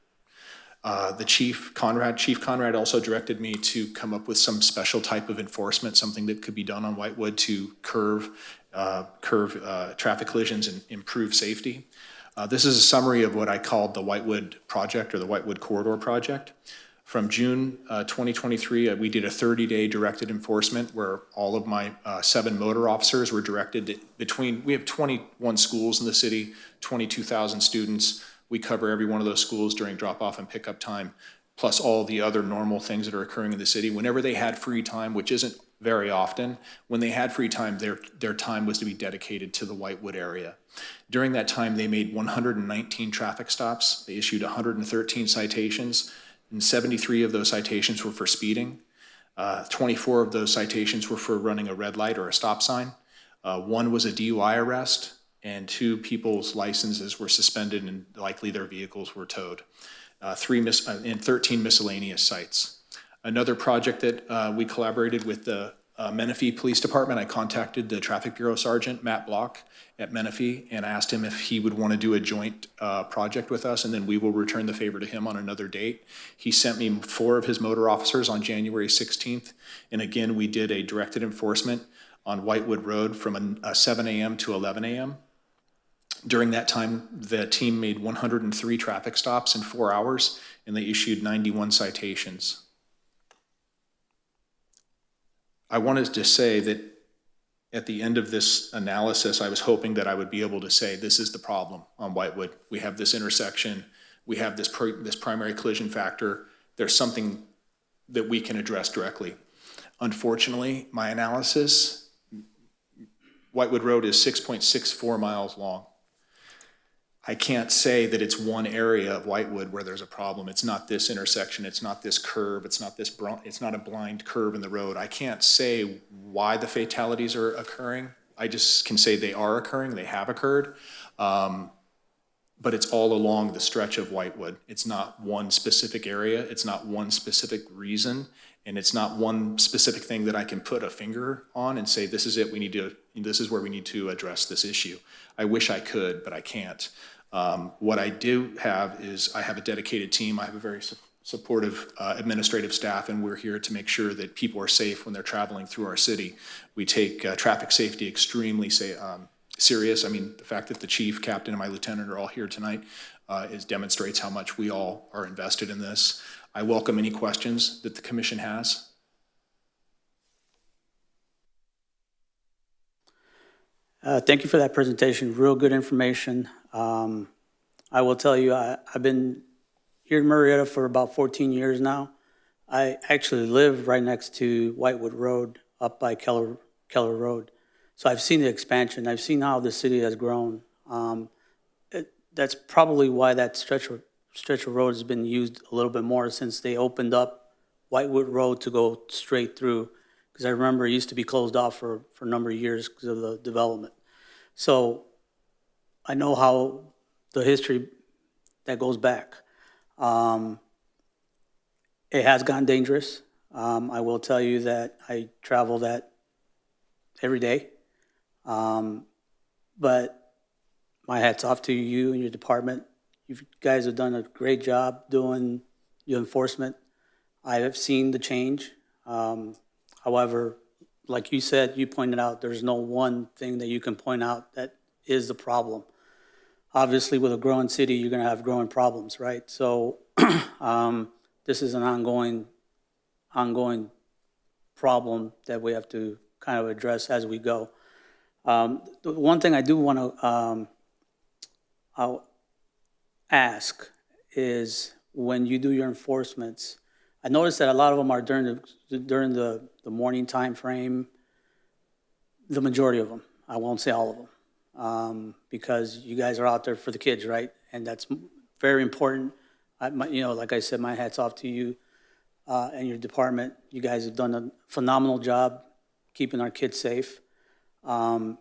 The Chief Conrad also directed me to come up with some special type of enforcement, something that could be done on Whitewood to curve traffic collisions and improve safety. This is a summary of what I called the Whitewood Project or the Whitewood Corridor Project. From June 2023, we did a 30-day directed enforcement where all of my 7 motor officers were directed we have 21 schools in the city, 22,000 students. We cover every one of those schools during drop-off and pickup time, plus all the other normal things that are occurring in the city. Whenever they had free time, which isn't very often, when they had free time, their time was to be dedicated to the Whitewood area. During that time, they made 119 traffic stops. They issued 113 citations, and 73 of those citations were for speeding. 24 of those citations were for running a red light or a stop sign. 1 was a DUI arrest, and 2 people's licenses were suspended and likely their vehicles were towed. 13 miscellaneous sites. Another project that we collaborated with the Menifee Police Department, I contacted the Traffic Bureau Sergeant, Matt Block at Menifee, and asked him if he would want to do a joint project with us, and then we will return the favor to him on another date. He sent me 4 of his motor officers on January 16th, and again, we did a directed enforcement on Whitewood Road from 7 a.m. to 11 a.m. During that time, the team made 103 traffic stops in 4 hours, and they issued 91 citations. I wanted to say that at the end of this analysis, I was hoping that I would be able to say, this is the problem on Whitewood. We have this intersection, we have this primary collision factor, there's something that we can address directly. Unfortunately, my analysis, Whitewood Road is 6.64 miles long. I can't say that it's one area of Whitewood where there's a problem. It's not this intersection, it's not this curve, it's not a blind curve in the road. I can't say why the fatalities are occurring. I just can say they are occurring, they have occurred. But it's all along the stretch of Whitewood. It's not one specific area, it's not one specific reason, and it's not one specific thing that I can put a finger on and say, this is it, this is where we need to address this issue. I wish I could, but I can't. What I do have is I have a dedicated team. I have a very supportive administrative staff, and we're here to make sure that people are safe when they're traveling through our city. We take traffic safety extremely serious. I mean, the fact that the chief, captain, and my lieutenant are all here tonight demonstrates how much we all are invested in this. I welcome any questions that the commission has. Thank you for that presentation. Real good information. I will tell you, I've been here in Murrieta for about 14 years now. I actually live right next to Whitewood Road up by Keller Road. So I've seen the expansion. I've seen how the city has grown. That's probably why that stretch of road has been used a little bit more since they opened up Whitewood Road to go straight through. Because I remember it used to be closed off for a number of years because of the development. So I know how the history that goes back. It has gotten dangerous. I will tell you that I travel that every day. But my hat's off to you and your department. You guys have done a great job doing your enforcement. I have seen the change. However, like you said, you pointed out, there's no one thing that you can point out that is the problem. Obviously, with a growing city, you're going to have growing problems, right? So this is an ongoing problem that we have to kind of address as we go. The one thing I do want to ask is when you do your enforcements, I noticed that a lot of them are during the morning time frame, the majority of them. I won't say all of them, because you guys are out there for the kids, right? And that's very important. Like I said, my hat's off to you and your department. You guys have done a phenomenal job keeping our kids safe. But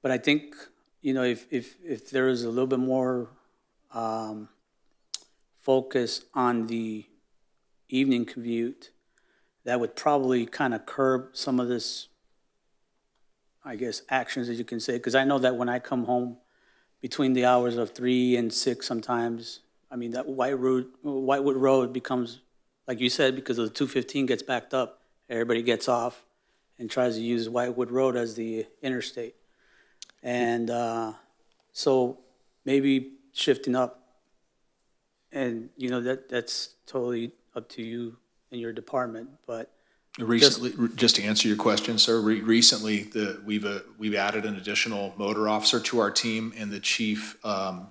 I think, if there is a little bit more focus on the evening commute, that would probably kind of curb some of this, I guess, actions, as you can say. Because I know that when I come home between the hours of 3 and 6 sometimes, I mean, that Whitewood Road becomes, like you said, because of the 215 gets backed up, everybody gets off and tries to use Whitewood Road as the interstate. And so maybe shifting up, and that's totally up to you and your department, but Recently, just to answer your question, sir, recently we've added an additional motor officer to our team, and the chief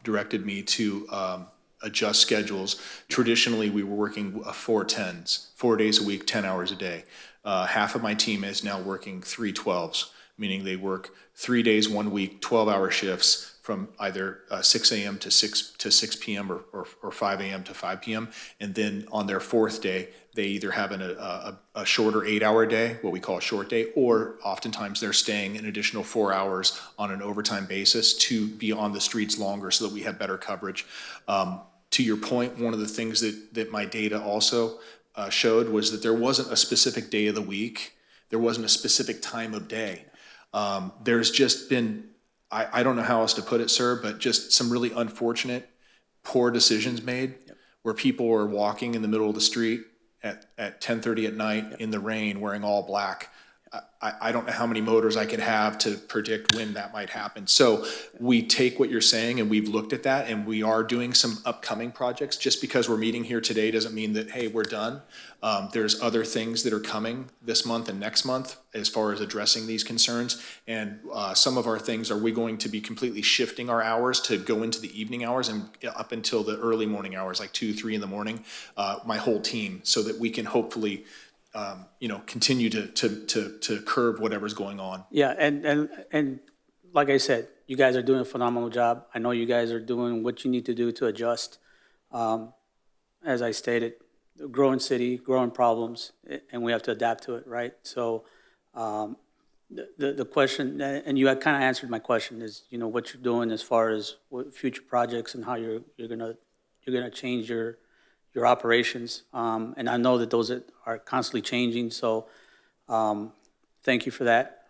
directed me to adjust schedules. Traditionally, we were working 4 days a week, 10 hours a day. Half of my team is now working 3 12s, meaning they work 3 days, 1 week, 12-hour shifts from either 6 a.m. to 6 p.m. or 5 a.m. to 5 p.m. And then on their 4th day, they either have a shorter 8-hour day, what we call a short day, or oftentimes they're staying an additional 4 hours on an overtime basis to be on the streets longer so that we have better coverage. To your point, one of the things that my data also showed was that there wasn't a specific day of the week. There wasn't a specific time of day. There's just been, I don't know how else to put it, sir, but just some really unfortunate, poor decisions made where people are walking in the middle of the street at 10:30 at night in the rain wearing all black. I don't know how many motors I could have to predict when that might happen. So we take what you're saying and we've looked at that, and we are doing some upcoming projects. Just because we're meeting here today doesn't mean that, hey, we're done. There's other things that are coming this month and next month as far as addressing these concerns. And some of our things are we going to be completely shifting our hours to go into the evening hours and up until the early morning hours, like 2, 3 in the morning, my whole team, so that we can hopefully continue to curb whatever's going on. Yeah, and like I said, you guys are doing a phenomenal job. I know you guys are doing what you need to do to adjust. As I stated, growing city, growing problems, and we have to adapt to it, right? So the question, and you had kind of answered my question, is what you're doing as far as what future projects and how you're gonna change your operations. And I know that those are constantly changing, so thank you for that.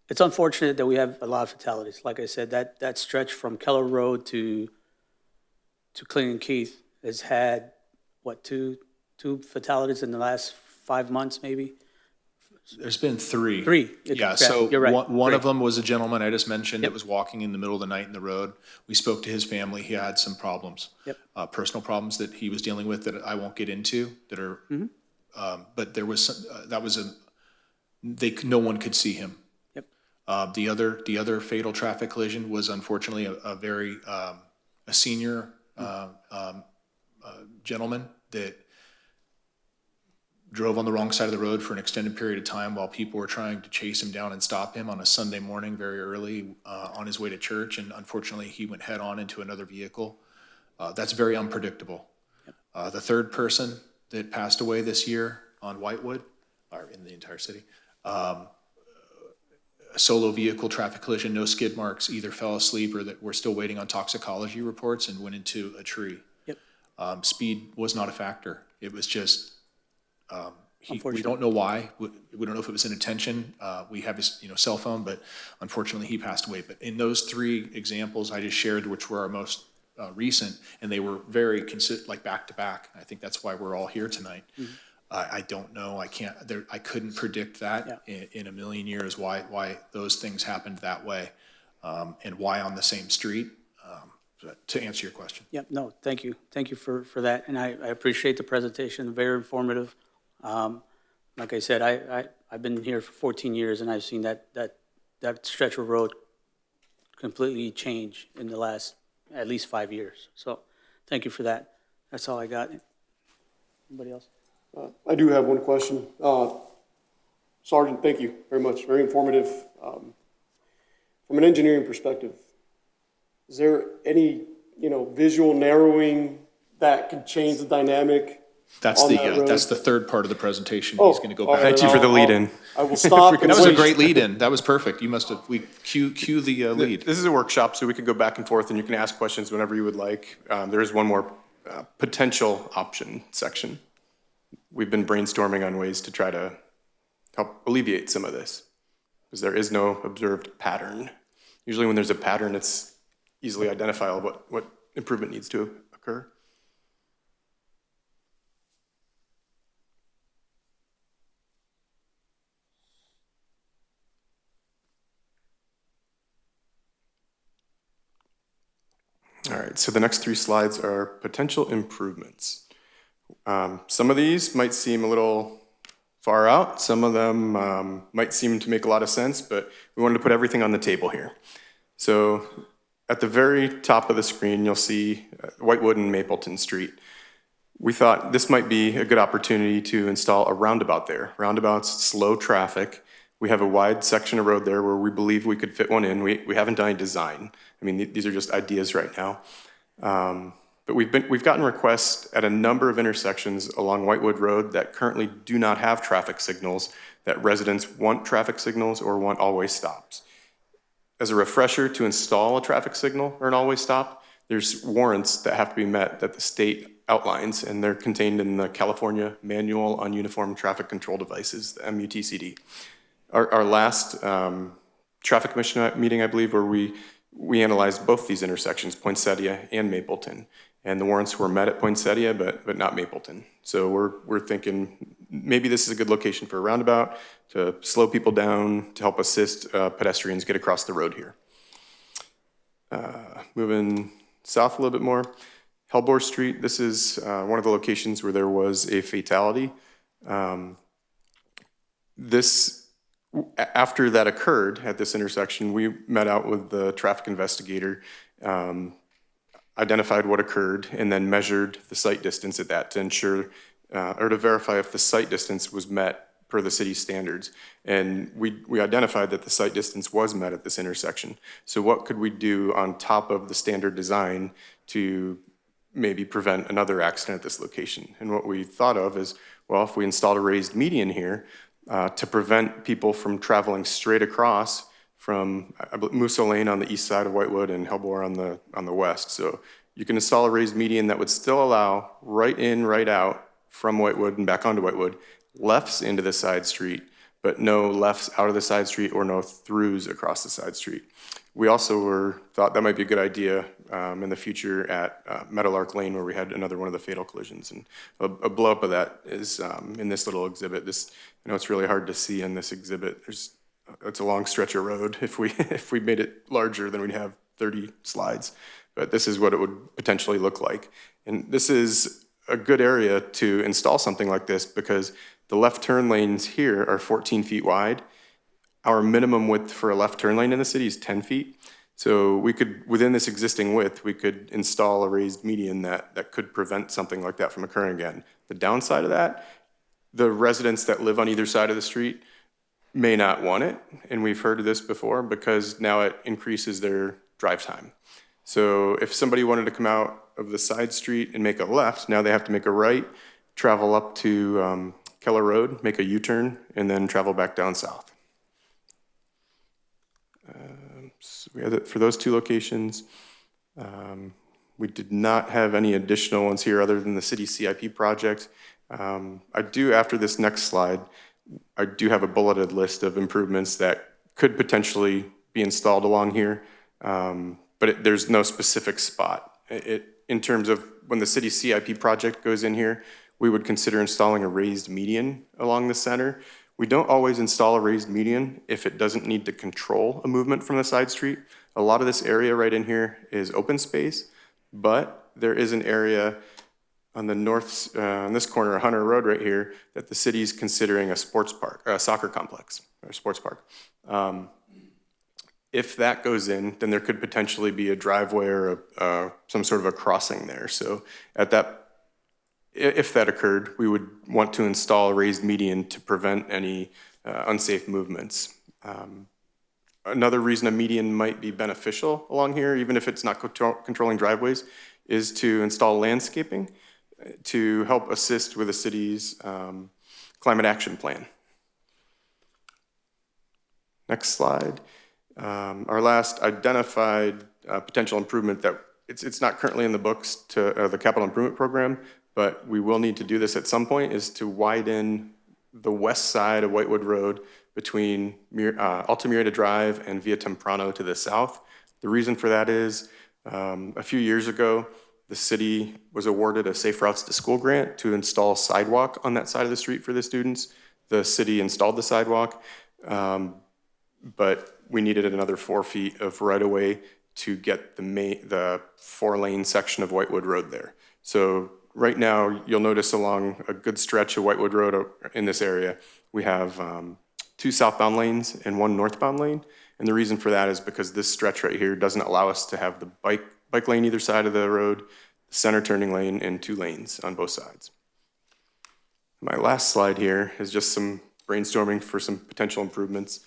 It's unfortunate that we have a lot of fatalities. Like I said, that stretch from Keller Road to Clinton Keith has had, what, two fatalities in the last 5 months, maybe? There's been three. Three. Yeah, Yeah, so you're right. one of Three. them was a gentleman I just mentioned that Yep. was walking in the middle of the night in the road. We spoke to his family. He had some problems. Yep. Personal problems that he was dealing with that I won't get into that are, but there was, that was no one could see him. Yep. The other fatal traffic collision was unfortunately a senior gentleman that drove on the wrong side of the road for an extended period of time while people were trying to chase him down and stop him on a Sunday morning very early on his way to church, and unfortunately he went head on into another vehicle. That's very unpredictable. The third person that passed away this year on Whitewood, or in the entire city, a solo vehicle traffic collision, no skid marks, either fell asleep or that we're still waiting on toxicology reports and went into a tree. Yep. Speed was not a factor. It was just, we Unfortunate. don't know why. We don't know if it was an intention. We have his, cell phone, but unfortunately he passed away. But in those three examples I just shared, which were our most recent, and they were very like back to back. I think that's why we're all here tonight. I don't know. I couldn't predict that in a million years why those things happened that way, and why on the same street. To answer your question. Yep, no, thank you. Thank you for that, and I appreciate the presentation, very informative. Like I said, I've been here for 14 years, and I've seen that stretch of road completely change in the last at least 5 years. So thank you for that. That's all I got. Anybody else? I do have one question. Sergeant, thank you very much. Very informative. From an engineering perspective, is there any, visual narrowing that could change the dynamic? That's on that road? that's the third part of the presentation. Oh, He's going to go all back. right, Thank you for the lead-in. I will stop. and That was a wait. great lead-in. That was perfect. You must have, cue the lead. This is a workshop, so we could go back and forth, and you can ask questions whenever you would like. There is one more potential option section. We've been brainstorming on ways to try to help alleviate some of this, because there is no observed pattern. Usually when there's a pattern, it's easily identifiable what improvement needs to occur. All right, so the next three slides are potential improvements. Some of these might seem a little far out. Some of them might seem to make a lot of sense, but we wanted to put everything on the table here. So at the very top of the screen, you'll see Whitewood and Mapleton Street. We thought this might be a good opportunity to install a roundabout there. Roundabouts slow traffic. We have a wide section of road there where we believe we could fit one in. We haven't done any design. I mean, these are just ideas right now. But we've gotten requests at a number of intersections along Whitewood Road that currently do not have traffic signals, that residents want traffic signals or want always stops. As a refresher, to install a traffic signal or an always stop, there's warrants that have to be met that the state outlines, and they're contained in the California Manual on Uniform Traffic Control Devices, the MUTCD. Our last traffic commission meeting, I believe, where we analyzed both these intersections, Poinsettia and Mapleton, and the warrants were met at Poinsettia, but not Mapleton. So we're thinking maybe this is a good location for a roundabout to slow people down, to help assist pedestrians get across the road here. Moving south a little bit more, Hellbore Street, this is one of the locations where there was a fatality. After that occurred at this intersection, we met out with the traffic investigator, identified what occurred, and then measured the sight distance at that to ensure, or to verify if the sight distance was met per the city's standards. And we identified that the sight distance was met at this intersection. So what could we do on top of the standard design to maybe prevent another accident at this location? And what we thought of is, well, if we installed a raised median here, to prevent people from traveling straight across from Musso Lane on the east side of Whitewood and Hellbore on the west. So you can install a raised median that would still allow right in, right out from Whitewood and back onto Whitewood, lefts into the side street, but no lefts out of the side street or no throughs across the side street. We also thought that might be a good idea in the future at Meadowlark Lane, where we had another one of the fatal collisions. And a blow up of that is in this little exhibit. I know it's really hard to see in this exhibit. It's a long stretch of road. If we made it larger, then we'd have 30 slides. But this is what it would potentially look like. And this is a good area to install something like this because the left turn lanes here are 14 feet wide. Our minimum width for a left turn lane in the city is 10 feet. So we could, within this existing width, we could install a raised median that could prevent something like that from occurring again. The downside of that, the residents that live on either side of the street may not want it, and we've heard of this before, because now it increases their drive time. So if somebody wanted to come out of the side street and make a left, now they have to make a right, travel up to Keller Road, make a U-turn, and then travel back down south. So we had it for those two locations. We did not have any additional ones here other than the city CIP project. I do, after this next slide, I do have a bulleted list of improvements that could potentially be installed along here, but there's no specific spot. In terms of when the city CIP project goes in here, we would consider installing a raised median along the center. We don't always install a raised median if it doesn't need to control a movement from the side street. A lot of this area right in here is open space, but there is an area on the north, on this corner of Hunter Road right here, that the city's considering a sports park, or a soccer complex, or a sports park. If that goes in, then there could potentially be a driveway or some sort of a crossing there. So if that occurred, we would want to install a raised median to prevent any unsafe movements. Another reason a median might be beneficial along here, even if it's not controlling driveways, is to install landscaping to help assist with the city's climate action plan. Next slide. Our last identified potential improvement that it's not currently in the books to the capital improvement program, but we will need to do this at some point, is to widen the west side of Whitewood Road between Alta Murrieta Drive and Via Temprano to the south. The reason for that is a few years ago, the city was awarded a Safe Routes to School grant to install sidewalk on that side of the street for the students. The city installed the sidewalk, but we needed another 4 feet of right-of-way to get the 4-lane section of Whitewood Road there. So right now, you'll notice along a good stretch of Whitewood Road in this area, we have 2 southbound lanes and 1 northbound lane. And the reason for that is because this stretch right here doesn't allow us to have the bike lane either side of the road, center turning lane, and 2 lanes on both sides. My last slide here is just some brainstorming for some potential improvements.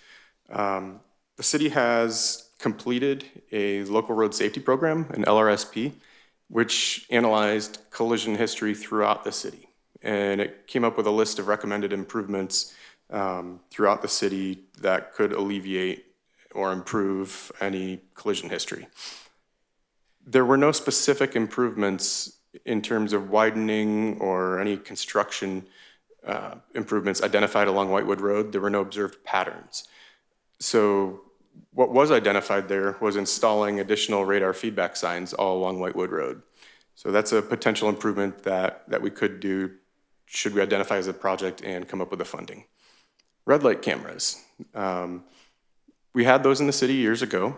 The city has completed a local road safety program, an LRSP, which analyzed collision history throughout the city. And it came up with a list of recommended improvements throughout the city that could alleviate or improve any collision history. There were no specific improvements in terms of widening or any construction improvements identified along Whitewood Road. There were no observed patterns. So what was identified there was installing additional radar feedback signs all along Whitewood Road. So that's a potential improvement that we could do should we identify as a project and come up with the funding. Red light cameras. We had those in the city years ago,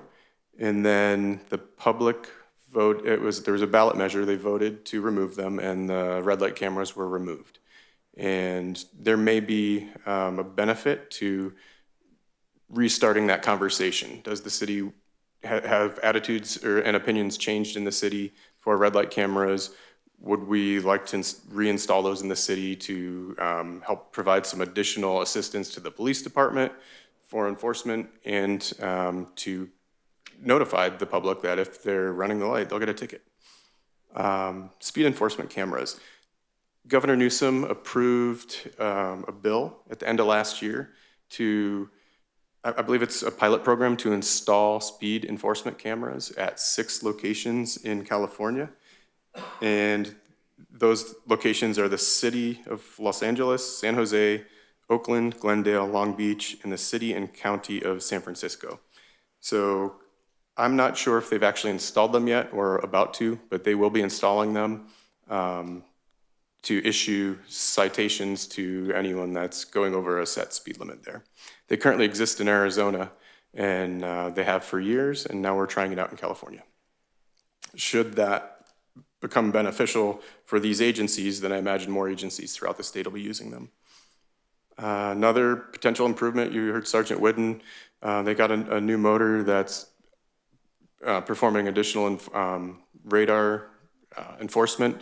and then the public vote, there was a ballot measure, they voted to remove them, and the red light cameras were removed. And there may be a benefit to restarting that conversation. Does the city have attitudes and opinions changed in the city for red light cameras? Would we like to reinstall those in the city to help provide some additional assistance to the police department for enforcement, and to notify the public that if they're running the light, they'll get a ticket? Speed enforcement cameras. Governor Newsom approved a bill at the end of last year to, I believe it's a pilot program to install speed enforcement cameras at 6 locations in California. And those locations are the city of Los Angeles, San Jose, Oakland, Glendale, Long Beach, and the city and county of San Francisco. So I'm not sure if they've actually installed them yet or about to, but they will be installing them to issue citations to anyone that's going over a set speed limit there. They currently exist in Arizona, and they have for years, and now we're trying it out in California. Should that become beneficial for these agencies, then I imagine more agencies throughout the state will be using them. Another potential improvement, you heard Sergeant Whidden, they got a new motor that's performing additional radar enforcement.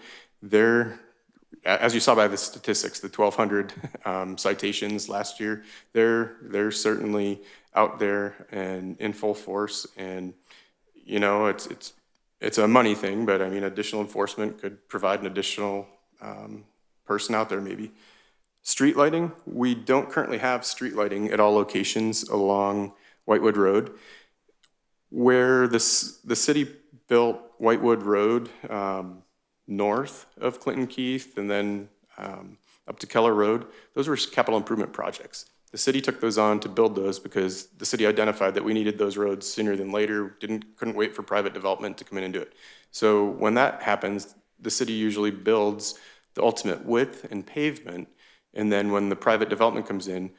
As you saw by the statistics, the 1,200 citations last year, they're certainly out there and in full force. And you know, it's a money thing, but I mean, additional enforcement could provide an additional person out there maybe. Street lighting, we don't currently have street lighting at all locations along Whitewood Road. Where the city built Whitewood Road north of Clinton Keith and then up to Keller Road, those were capital improvement projects. The city took those on to build those because the city identified that we needed those roads sooner than later, couldn't wait for private development to come in and do it. So when that happens, the city usually builds the ultimate width and pavement, and then when the private development comes in,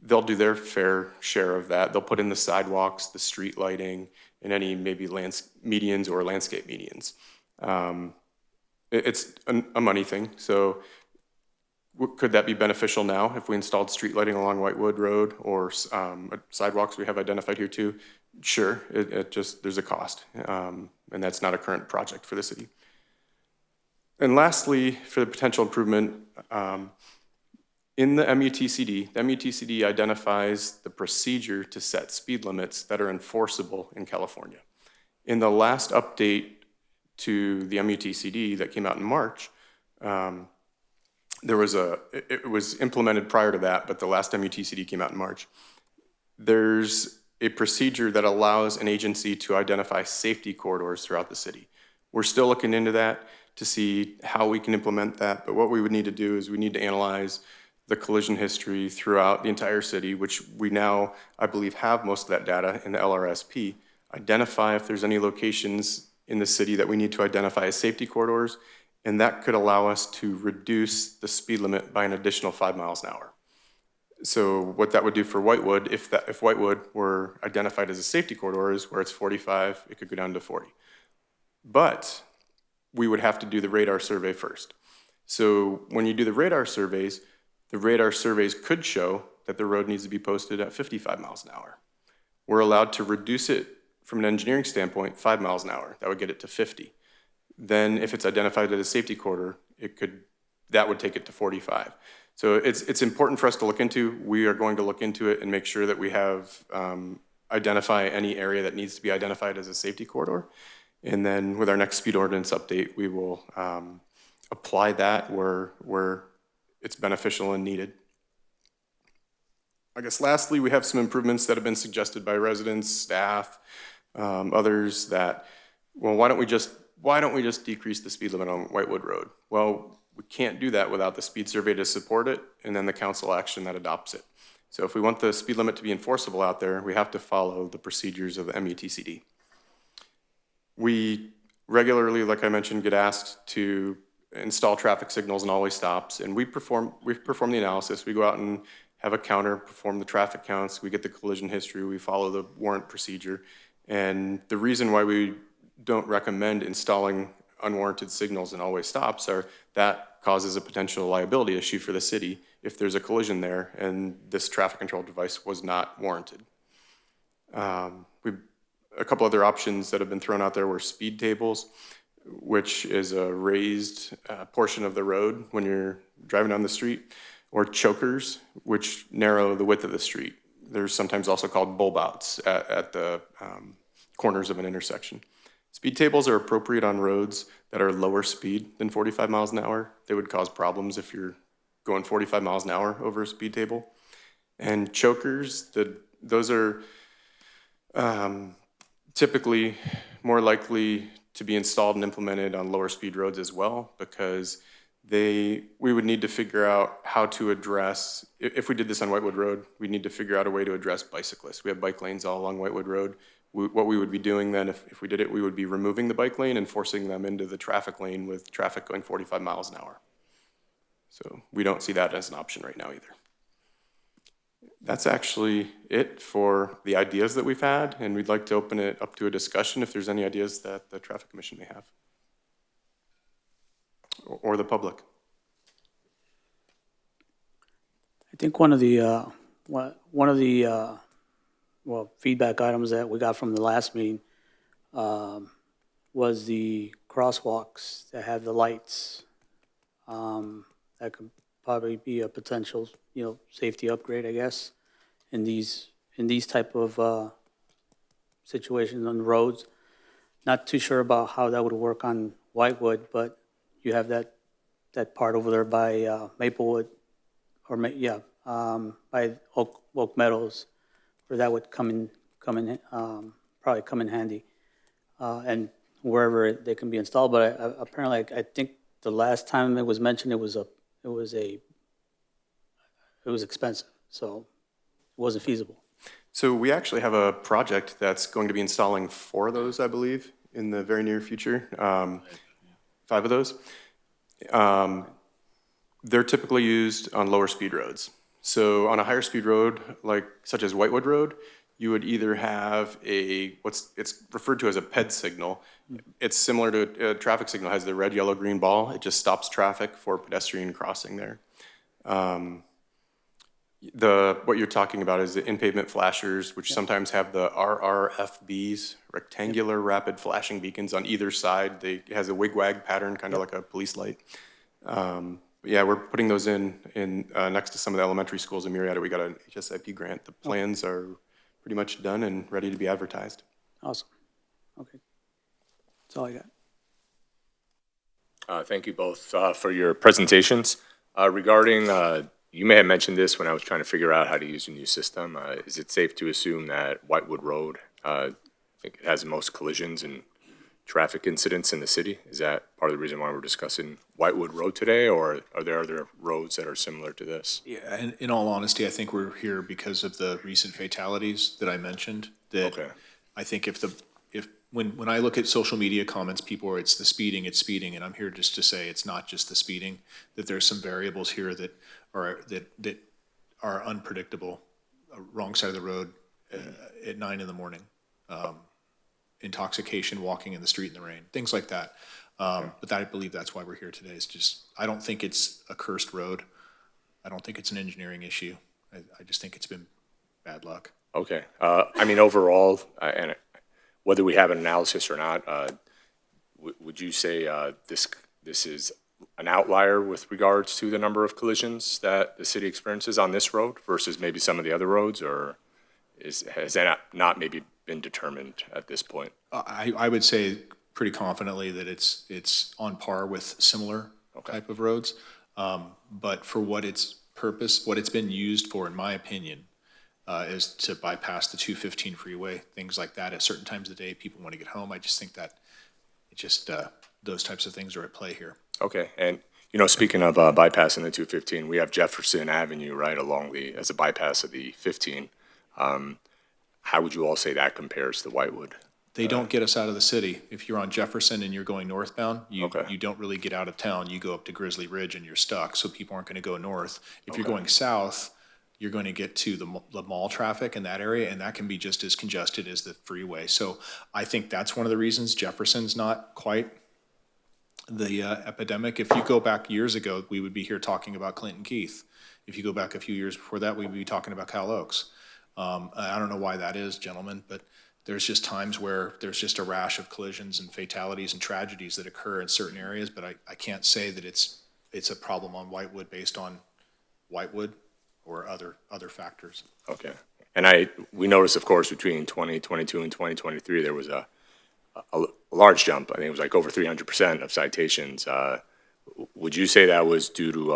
they'll do their fair share of that. They'll put in the sidewalks, the street lighting, and any maybe medians or landscape medians. It's a money thing, so could that be beneficial now if we installed street lighting along Whitewood Road or sidewalks we have identified here too? Sure, it just, there's a cost, and that's not a current project for the city. And lastly, for the potential improvement, in the MUTCD identifies the procedure to set speed limits that are enforceable in California. In the last update to the MUTCD that came out in March, it was implemented prior to that, but the last MUTCD came out in March. There's a procedure that allows an agency to identify safety corridors throughout the city. We're still looking into that to see how we can implement that, but what we would need to do is we need to analyze the collision history throughout the entire city, which we now, I believe, have most of that data in the LRSP, identify if there's any locations in the city that we need to identify as safety corridors, and that could allow us to reduce the speed limit by an additional 5 miles an hour. So what that would do for Whitewood, if Whitewood were identified as a safety corridor, is where it's 45, it could go down to 40. But we would have to do the radar survey first. So when you do the radar surveys could show that the road needs to be posted at 55 miles an hour. We're allowed to reduce it from an engineering standpoint 5 miles an hour. That would get it to 50. Then if it's identified as a safety corridor, that would take it to 45. So it's important for us to look into. We are going to look into it and make sure that we have identify any area that needs to be identified as a safety corridor. And then with our next speed ordinance update, we will apply that where it's beneficial and needed. I guess lastly, we have some improvements that have been suggested by residents, staff, others that, well, why don't we just decrease the speed limit on Whitewood Road? Well, we can't do that without the speed survey to support it and then the council action that adopts it. So if we want the speed limit to be enforceable out there, we have to follow the procedures of the MUTCD. We regularly, like I mentioned, get asked to install traffic signals and always stops, and we perform the analysis. We go out and have a counter, perform the traffic counts, we get the collision history, we follow the warrant procedure. And the reason why we don't recommend installing unwarranted signals and always stops are that causes a potential liability issue for the city if there's a collision there and this traffic control device was not warranted. A couple other options that have been thrown out there were speed tables, which is a raised portion of the road when you're driving down the street, or chokers, which narrow the width of the street. They're sometimes also called bulb outs at the corners of an intersection. Speed tables are appropriate on roads that are lower speed than 45 miles an hour. They would cause problems if you're going 45 miles an hour over a speed table. And chokers, those are typically more likely to be installed and implemented on lower speed roads as well, because we would need to figure out how to address, if we did this on Whitewood Road, we'd need to figure out a way to address bicyclists. We have bike lanes all along Whitewood Road. What we would be doing then, if we did it, we would be removing the bike lane and forcing them into the traffic lane with traffic going 45 miles an hour. So we don't see that as an option right now either. That's actually it for the ideas that we've had, and we'd like to open it up to a discussion if there's any ideas that the Traffic Commission may have. Or the public. I think one of the feedback items that we got from the last meeting was the crosswalks that have the lights. That could probably be a potential, safety upgrade, I guess, in these type of situations on the roads. Not too sure about how that would work on Whitewood, but you have that part over there by Maplewood, or by Oak Meadows, where that would probably come in handy, and wherever they can be installed. But apparently, I think the last time it was mentioned, it was expensive, so it wasn't feasible. So we actually have a project that's going to be installing 4 of those, I believe, in the very near future. 5 of those. They're typically used on lower speed roads. So on a higher speed road, such as Whitewood Road, you would either have it's referred to as a PED signal. It's similar to a traffic signal, has the red, yellow, green ball. It just stops traffic for pedestrian crossing there. What you're talking about is the in-pavement flashers, which sometimes have the RRFBs, rectangular rapid flashing beacons on either side. It has a wig-wag pattern, kind of like a police light. Yeah, we're putting those in next to some of the elementary schools in Murrieta. We got an HSIP grant. The plans are pretty much done and ready to be advertised. Awesome. Okay. That's all I got. Thank you both for your presentations. Regarding, you may have mentioned this when I was trying to figure out how to use a new system. Is it safe to assume that Whitewood Road, I think it has the most collisions and traffic incidents in the city? Is that part of the reason why we're discussing Whitewood Road today, or are there other roads that are similar to this? Yeah, and in all honesty, I think we're here because of the recent fatalities that I mentioned. That Okay. I think when I look at social media comments, people are, it's speeding, and I'm here just to say it's not just the speeding, that there's some variables here that are unpredictable. Wrong side of the road at 9 a.m. Intoxication, walking in the street in the rain, things like that. But I believe that's why we're here today. Is just, I don't think it's a cursed road. I don't think it's an engineering issue. I just think it's been bad luck. Okay. I mean, overall, and whether we have an analysis or not, would you say this is an outlier with regards to the number of collisions that the city experiences on this road versus maybe some of the other roads, or has that not maybe been determined at this point? I would say pretty confidently that it's on par with similar type of roads. But for what its purpose, what it's been used for, in my opinion, is to bypass the 215 freeway, things like that. At certain times of the day, people want to get home. I just think that those types of things are at play here. Okay. And, speaking of bypassing the 215, we have Jefferson Avenue right along as a bypass of the 15. How would you all say that compares to Whitewood? They don't get us out of the city. If you're on Jefferson and you're going northbound, you don't really get out of town. You go up to Grizzly Ridge and you're stuck, so people aren't going to go north. If you're going south, you're going to get to the mall traffic in that area, and that can be just as congested as the freeway. So I think that's one of the reasons Jefferson's not quite the epidemic. If you go back years ago, we would be here talking about Clinton Keith. If you go back a few years before that, we'd be talking about Cal Oaks. I don't know why that is, gentlemen, but there's just times where there's just a rash of collisions and fatalities and tragedies that occur in certain areas, but I can't say that it's a problem on Whitewood based on Whitewood or other factors. Okay. And we noticed, of course, between 2022 and 2023, there was a large jump. I think it was like over 300% of citations. Would you say that was due to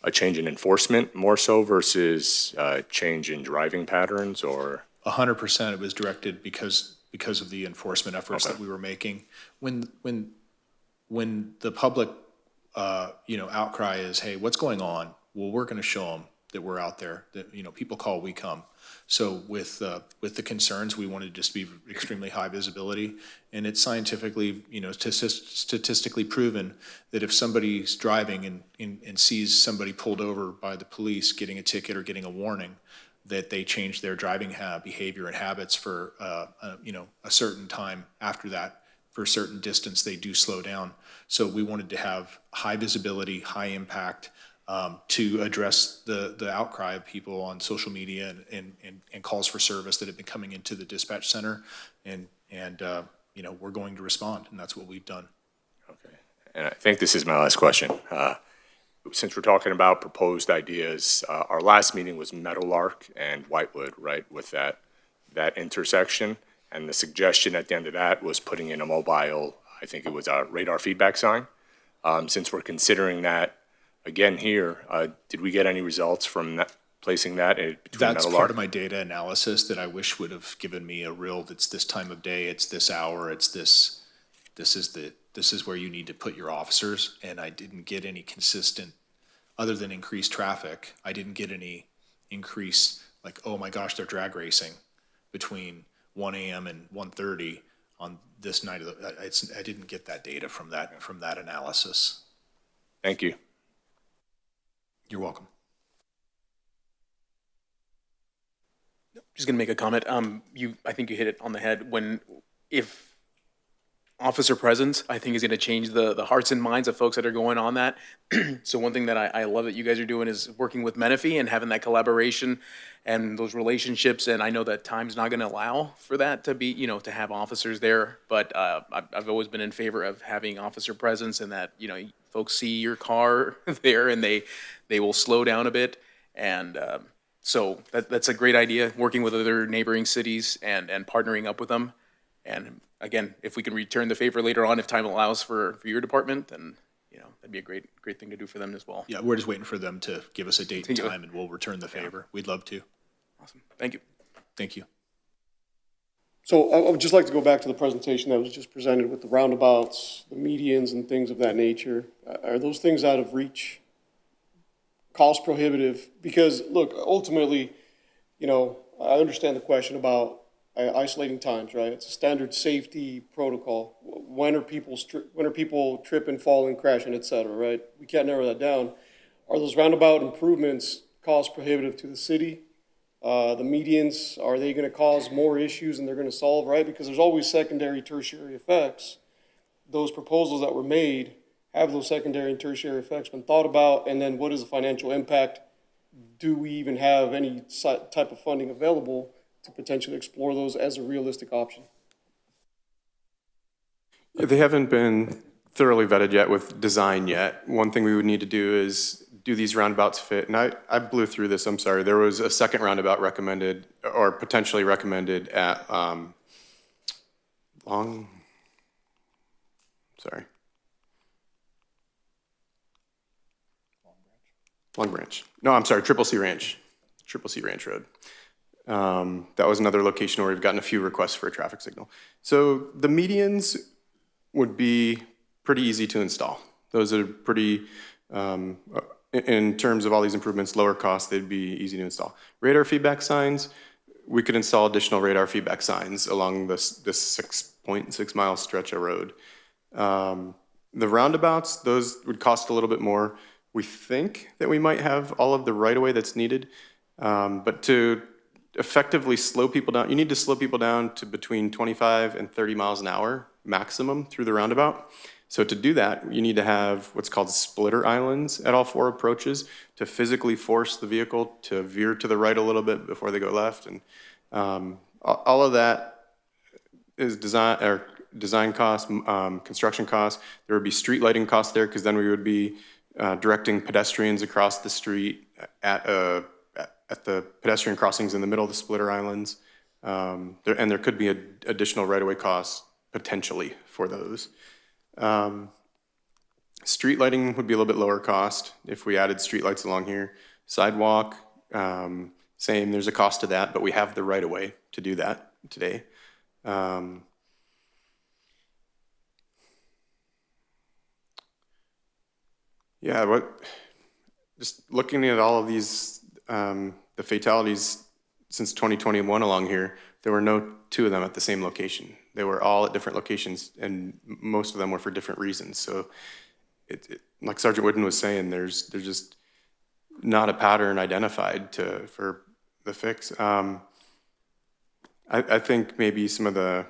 a change in enforcement more so versus change in driving patterns, or? 100% it was directed because of the enforcement efforts that we were making. When the public outcry is, hey, what's going on? Well, we're going to show them that we're out there, that, people call, we come. So with the concerns, we wanted just to be extremely high visibility. And it's scientifically, statistically proven that if somebody's driving and sees somebody pulled over by the police getting a ticket or getting a warning, that they change their driving behavior and habits for, a certain time after that. For a certain distance, they do slow down. So we wanted to have high visibility, high impact, to address the outcry of people on social media and calls for service that have been coming into the dispatch center. And we're going to respond, and that's what we've done. Okay. And I think this is my last question. Since we're talking about proposed ideas, our last meeting was Meadowlark and Whitewood, right, with that intersection. And the suggestion at the end of that was putting in a mobile, I think it was a radar feedback sign. Since we're considering that again here, did we get any results from that, placing that between That's Meadowlark? part of my data analysis that I wish would have given me a real, it's this time of day, it's this hour, it's this is where you need to put your officers. And I didn't get any consistent, other than increased traffic, I didn't get any increase like, oh my gosh, they're drag racing between 1 a.m. and 1:30 on this night. I didn't get that data from that analysis. Thank you. You're welcome. Just gonna make a comment. I think you hit it on the head. If officer presence, I think, is gonna change the hearts and minds of folks that are going on that. So one thing that I love that you guys are doing is working with Menifee and having that collaboration and those relationships. And I know that time's not gonna allow for that to be, to have officers there. But I've always been in favor of having officer presence, and that, folks see your car there and they will slow down a bit. And so that's a great idea, working with other neighboring cities and partnering up with them. And again, if we can return the favor later on, if time allows for your department, then, that'd be a great thing to do for them as well. Yeah, we're just waiting for them to give us a date and time, and we'll return the favor. We'd love to. Awesome. Thank you. Thank you. So I would just like to go back to the presentation that was just presented with the roundabouts, the medians and things of that nature. Are those things out of reach? Cost prohibitive? Because look, ultimately, I understand the question about isolating times, right? It's a standard safety protocol. When are people tripping, falling, crashing, et cetera, right? We can't narrow that down. Are those roundabout improvements cost prohibitive to the city? The medians, are they going to cause more issues than they're going to solve, right? Because there's always secondary, tertiary effects. Those proposals that were made, have those secondary and tertiary effects been thought about? And then what is the financial impact? Do we even have any type of funding available to potentially explore those as a realistic option? They haven't been thoroughly vetted yet with design yet. One thing we would need to do is do these roundabouts fit? And I blew through this, I'm sorry. There was a second roundabout recommended or potentially recommended at Long Branch. No, I'm sorry, Triple C Ranch Road. That was another location where we've gotten a few requests for a traffic signal. So the medians would be pretty easy to install. Those are pretty, in terms of all these improvements, lower cost, they'd be easy to install. Radar feedback signs, we could install additional radar feedback signs along this 6.6 mile stretch of road. The roundabouts, those would cost a little bit more. We think that we might have all of the right-of-way that's needed, but to effectively slow people down, you need to slow people down to between 25 and 30 miles an hour maximum through the roundabout. So to do that, you need to have what's called splitter islands at all four approaches to physically force the vehicle to veer to the right a little bit before they go left. And all of that is design costs, construction costs. There would be street lighting costs there, because then we would be directing pedestrians across the street at the pedestrian crossings in the middle of the splitter islands. And there could be additional right-of-way costs potentially for those. Street lighting would be a little bit lower cost if we added street lights along here. Sidewalk, same, there's a cost to that, but we have the right-of-way to do that today. Yeah, just looking at all of these, the fatalities since 2021 along here, there were no two of them at the same location. They were all at different locations, and most of them were for different reasons. So, like Sergeant Wooden was saying, there's just not a pattern identified for the fix. I think maybe some of the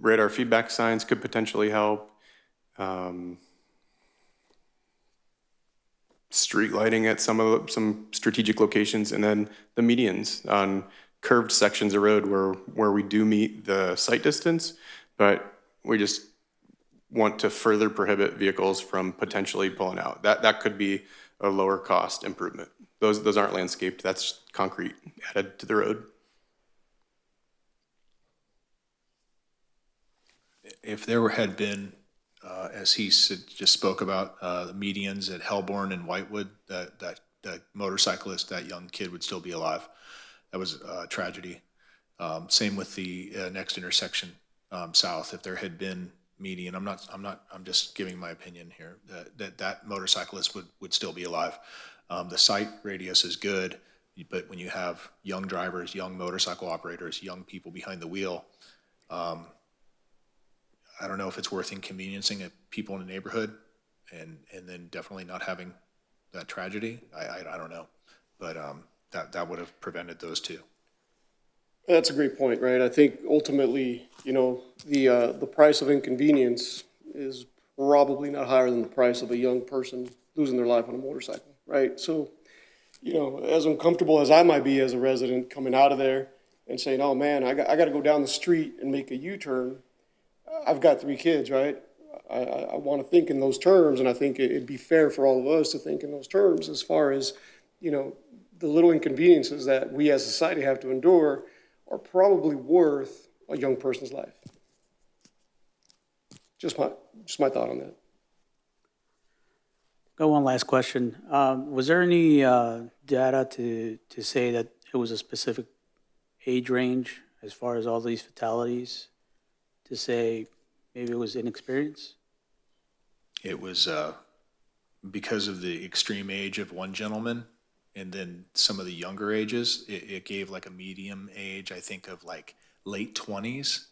radar feedback signs could potentially help. Street lighting at some strategic locations, and then the medians on curved sections of road where we do meet the sight distance, but we just want to further prohibit vehicles from potentially pulling out. That could be a lower cost improvement. Those aren't landscaped, that's concrete added to the road. If there had been, as he just spoke about, the medians at Hellborn and Whitewood, that motorcyclist, that young kid would still be alive. That was a tragedy. Same with the next intersection south. If there had been median, I'm just giving my opinion here, that motorcyclist would still be alive. The sight radius is good, but when you have young drivers, young motorcycle operators, young people behind the wheel, I don't know if it's worth inconveniencing people in the neighborhood and then definitely not having that tragedy. I don't know, but that would have prevented those two. That's a great point, right? I think ultimately, the price of inconvenience is probably not higher than the price of a young person losing their life on a motorcycle, right? So, as uncomfortable as I might be as a resident coming out of there and saying, oh man, I got to go down the street and make a U-turn. I've got 3 kids, right? I want to think in those terms, and I think it'd be fair for all of us to think in those terms as far as, the little inconveniences that we as a society have to endure are probably worth a young person's life. Just my thought on that. Got one last question. Was there any data to say that it was a specific age range as far as all these fatalities? To say maybe it was inexperience? It was because of the extreme age of one gentleman, and then some of the younger ages. It gave like a medium age, I think, of like late 20s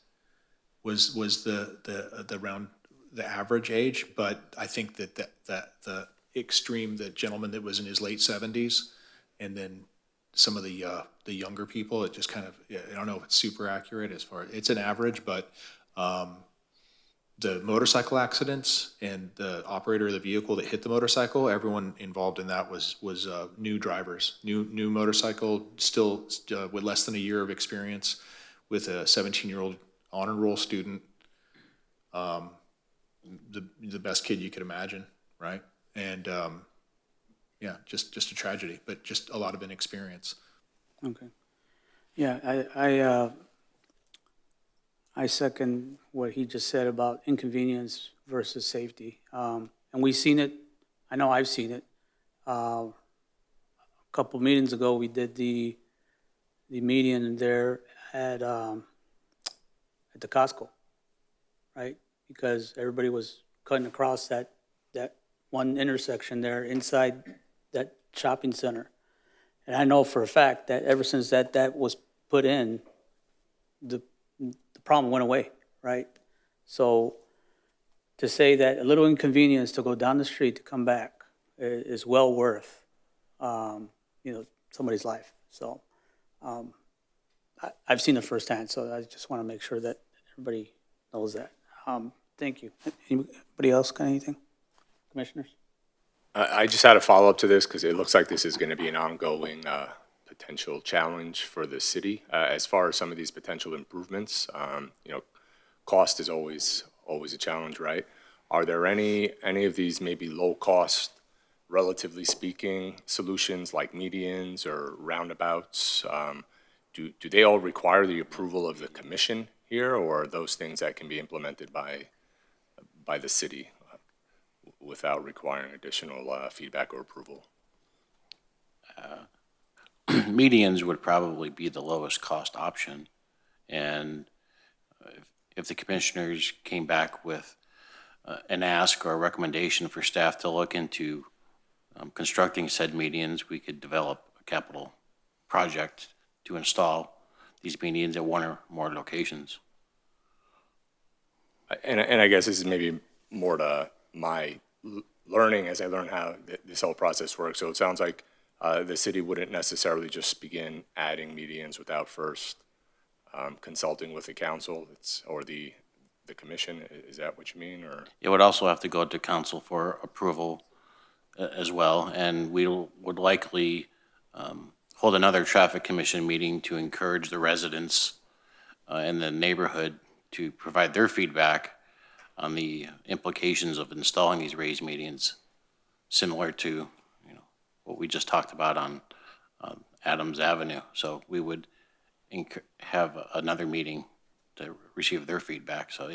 was the average age. But I think that the extreme, the gentleman that was in his late 70s, and then some of the younger people, it just kind of, I don't know if it's super accurate as far, it's an average, but the motorcycle accidents and the operator of the vehicle that hit the motorcycle, everyone involved in that was new drivers, new motorcycle, still with less than a year of experience, with a 17-year-old honor roll student, the best kid you could imagine, right? And yeah, just a tragedy, but just a lot of inexperience. Okay. Yeah, I second what he just said about inconvenience versus safety. And we've seen it. I know I've seen it. A couple meetings ago, we did the median there at the Costco, right? Because everybody was cutting across that one intersection there inside that shopping center. And I know for a fact that ever since that was put in, the problem went away, right? So to say that a little inconvenience to go down the street to come back is well worth, somebody's life. So I've seen it firsthand, so I just want to make sure that everybody knows that. Thank you. Anybody else got anything? Commissioners? I just had a follow-up to this because it looks like this is going to be an ongoing potential challenge for the city as far as some of these potential improvements. Cost is always a challenge, right? Are there any of these maybe low-cost, relatively speaking, solutions like medians or roundabouts? Do they all require the approval of the commission here, or are those things that can be implemented by the city without requiring additional feedback or approval? Medians would probably be the lowest cost option. And if the commissioners came back with an ask or a recommendation for staff to look into constructing said medians, we could develop a capital project to install these medians at one or more locations. And I guess this is maybe more to my learning as I learn how this whole process works. So it sounds like the city wouldn't necessarily just begin adding medians without first consulting with the council or the commission. Is that what you mean, or? It would also have to go to council for approval as well, and we would likely hold another traffic commission meeting to encourage the residents in the neighborhood to provide their feedback on the implications of installing these raised medians, similar to what we just talked about on Adams Avenue. So we would have another meeting to receive their feedback. So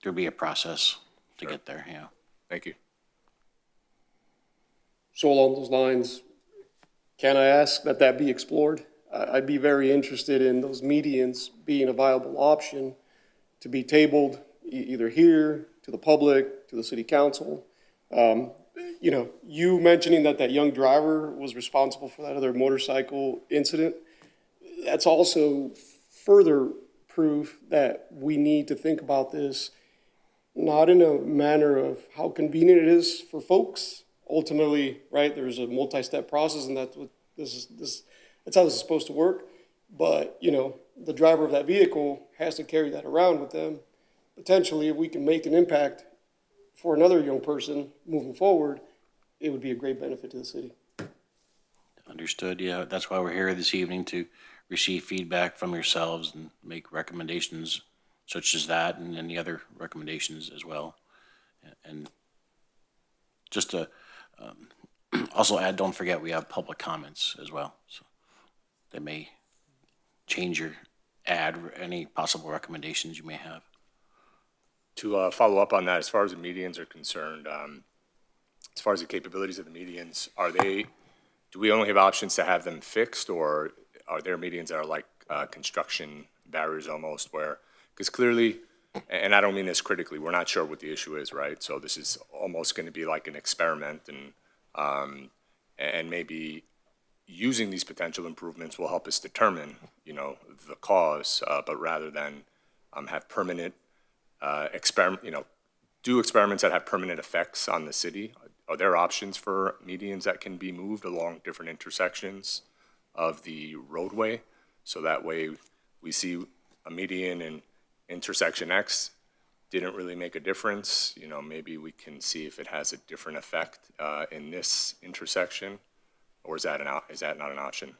there'd be a process to get there. Yeah. Thank you. So along those lines, can I ask that be explored? I'd be very interested in those medians being a viable option to be tabled either here, to the public, to the city council. You mentioning that young driver was responsible for that other motorcycle incident, that's also further proof that we need to think about this, not in a manner of how convenient it is for folks. Ultimately, right, there's a multi-step process, and that's what that's how this is supposed to work. But, the driver of that vehicle has to carry that around with them. Potentially, if we can make an impact for another young person moving forward, it would be a great benefit to the city. Understood. Yeah, that's why we're here this evening, to receive feedback from yourselves and make recommendations such as that, and any other recommendations as well. And just to also add, don't forget, we have public comments as well. So they may change or add any possible recommendations you may have. To follow up on that, as far as the medians are concerned, as far as the capabilities of the medians, do we only have options to have them fixed, or are there medians that are like construction barriers almost, where, because clearly, and I don't mean this critically, we're not sure what the issue is, right? So this is almost going to be like an experiment, and maybe using these potential improvements will help us determine, the cause, but rather than have permanent do experiments that have permanent effects on the city. Are there options for medians that can be moved along different intersections of the roadway? So that way we see a median in intersection X didn't really make a difference. Maybe we can see if it has a different effect in this intersection, or is that not an option?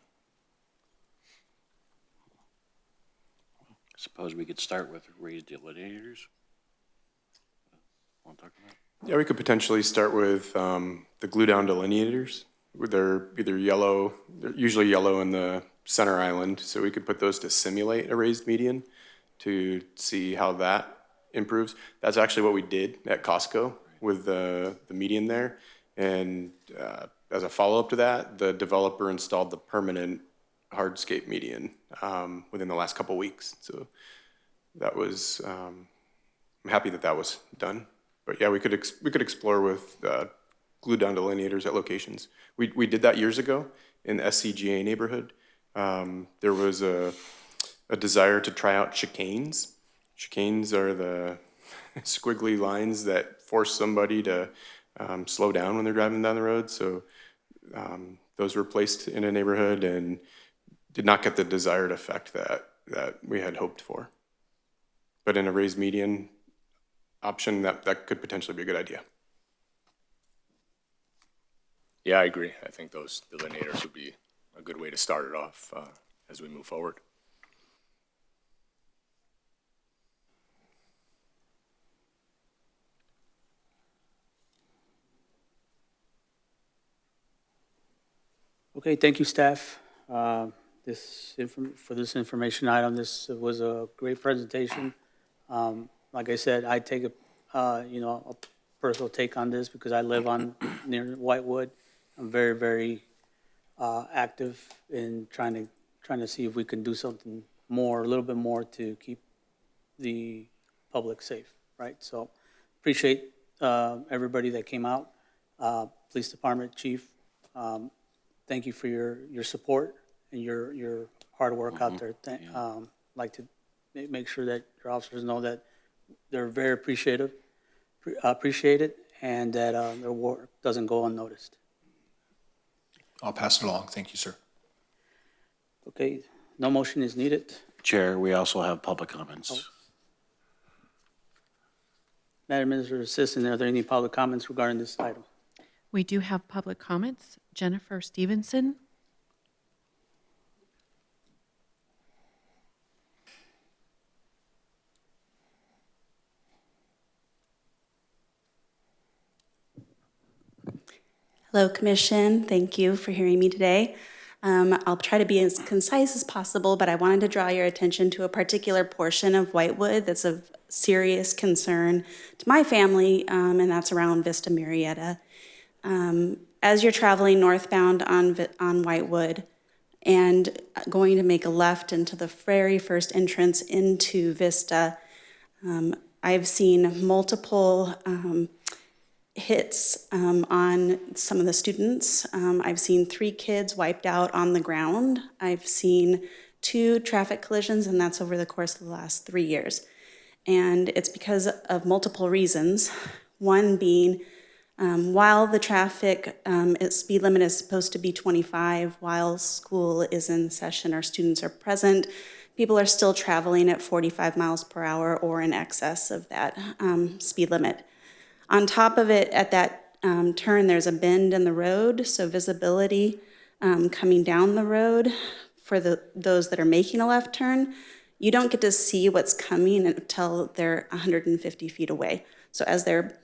Suppose we could start with raised delineators. Want to talk about? Yeah, we could potentially start with the glue-down delineators. They're either yellow, they're usually yellow in the center island, so we could put those to simulate a raised median to see how that improves. That's actually what we did at Costco with the median there. And as a follow-up to that, the developer installed the permanent hardscape median within the last couple weeks. So that was, I'm happy that was done. But yeah, we could explore with glue-down delineators at locations. We did that years ago in the SCGA neighborhood. There was a desire to try out chicanes. Chicanes are the squiggly lines that force somebody to slow down when they're driving down the road. So those were placed in a neighborhood and did not get the desired effect that we had hoped for. But in a raised median option, that could potentially be a good idea. Yeah, I agree. I think those delineators would be a good way to start it off as we move forward. Okay, thank you, staff. For this information item, this was a great presentation. Like I said, I take a personal take on this because I live near Whitewood. I'm very, very active in trying to see if we can do something more, a little bit more, to keep the public safe, right? So appreciate everybody that came out. Police Department, Chief, thank you for your support and your hard work out there. Like to make sure that your officers know that they're very appreciated, and that their work doesn't go unnoticed. I'll pass it along. Thank you, sir. Okay, no motion is needed. Chair, we also have public comments. Madam Administrative Assistant, are there any public comments regarding this item? We do have public comments. Jennifer Stevenson. Hello, Commission. Thank you for hearing me today. I'll try to be as concise as possible, but I wanted to draw your attention to a particular portion of Whitewood that's of serious concern to my family, and that's around Vista Murrieta. As you're traveling northbound on Whitewood and going to make a left into the very first entrance into Vista, I've seen multiple hits on some of the students. I've seen 3 kids wiped out on the ground. I've seen 2 traffic collisions, and that's over the course of the last 3 years. And it's because of multiple reasons. One being, while the traffic speed limit is supposed to be 25, while school is in session or students are present, people are still traveling at 45 miles per hour or in excess of that speed limit. On top of it, at that turn, there's a bend in the road, so visibility coming down the road for those that are making a left turn, you don't get to see what's coming until they're 150 feet away. So as they're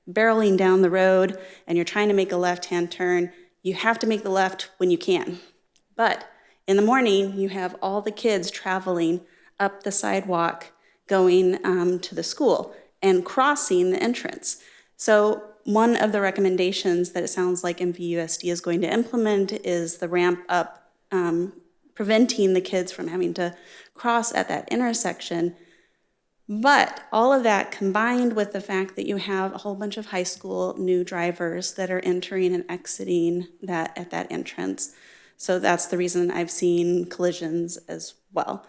barreling down the road and you're trying to make a left-hand turn, you have to make the left when you can. But in the morning, you have all the kids traveling up the sidewalk going to the school and crossing the entrance. So one of the recommendations that it sounds like MVUSD is going to implement is the ramp up, preventing the kids from having to cross at that intersection. But all of that combined with the fact that you have a whole bunch of high school new drivers that are entering and exiting that at that entrance. So that's the reason I've seen collisions as well.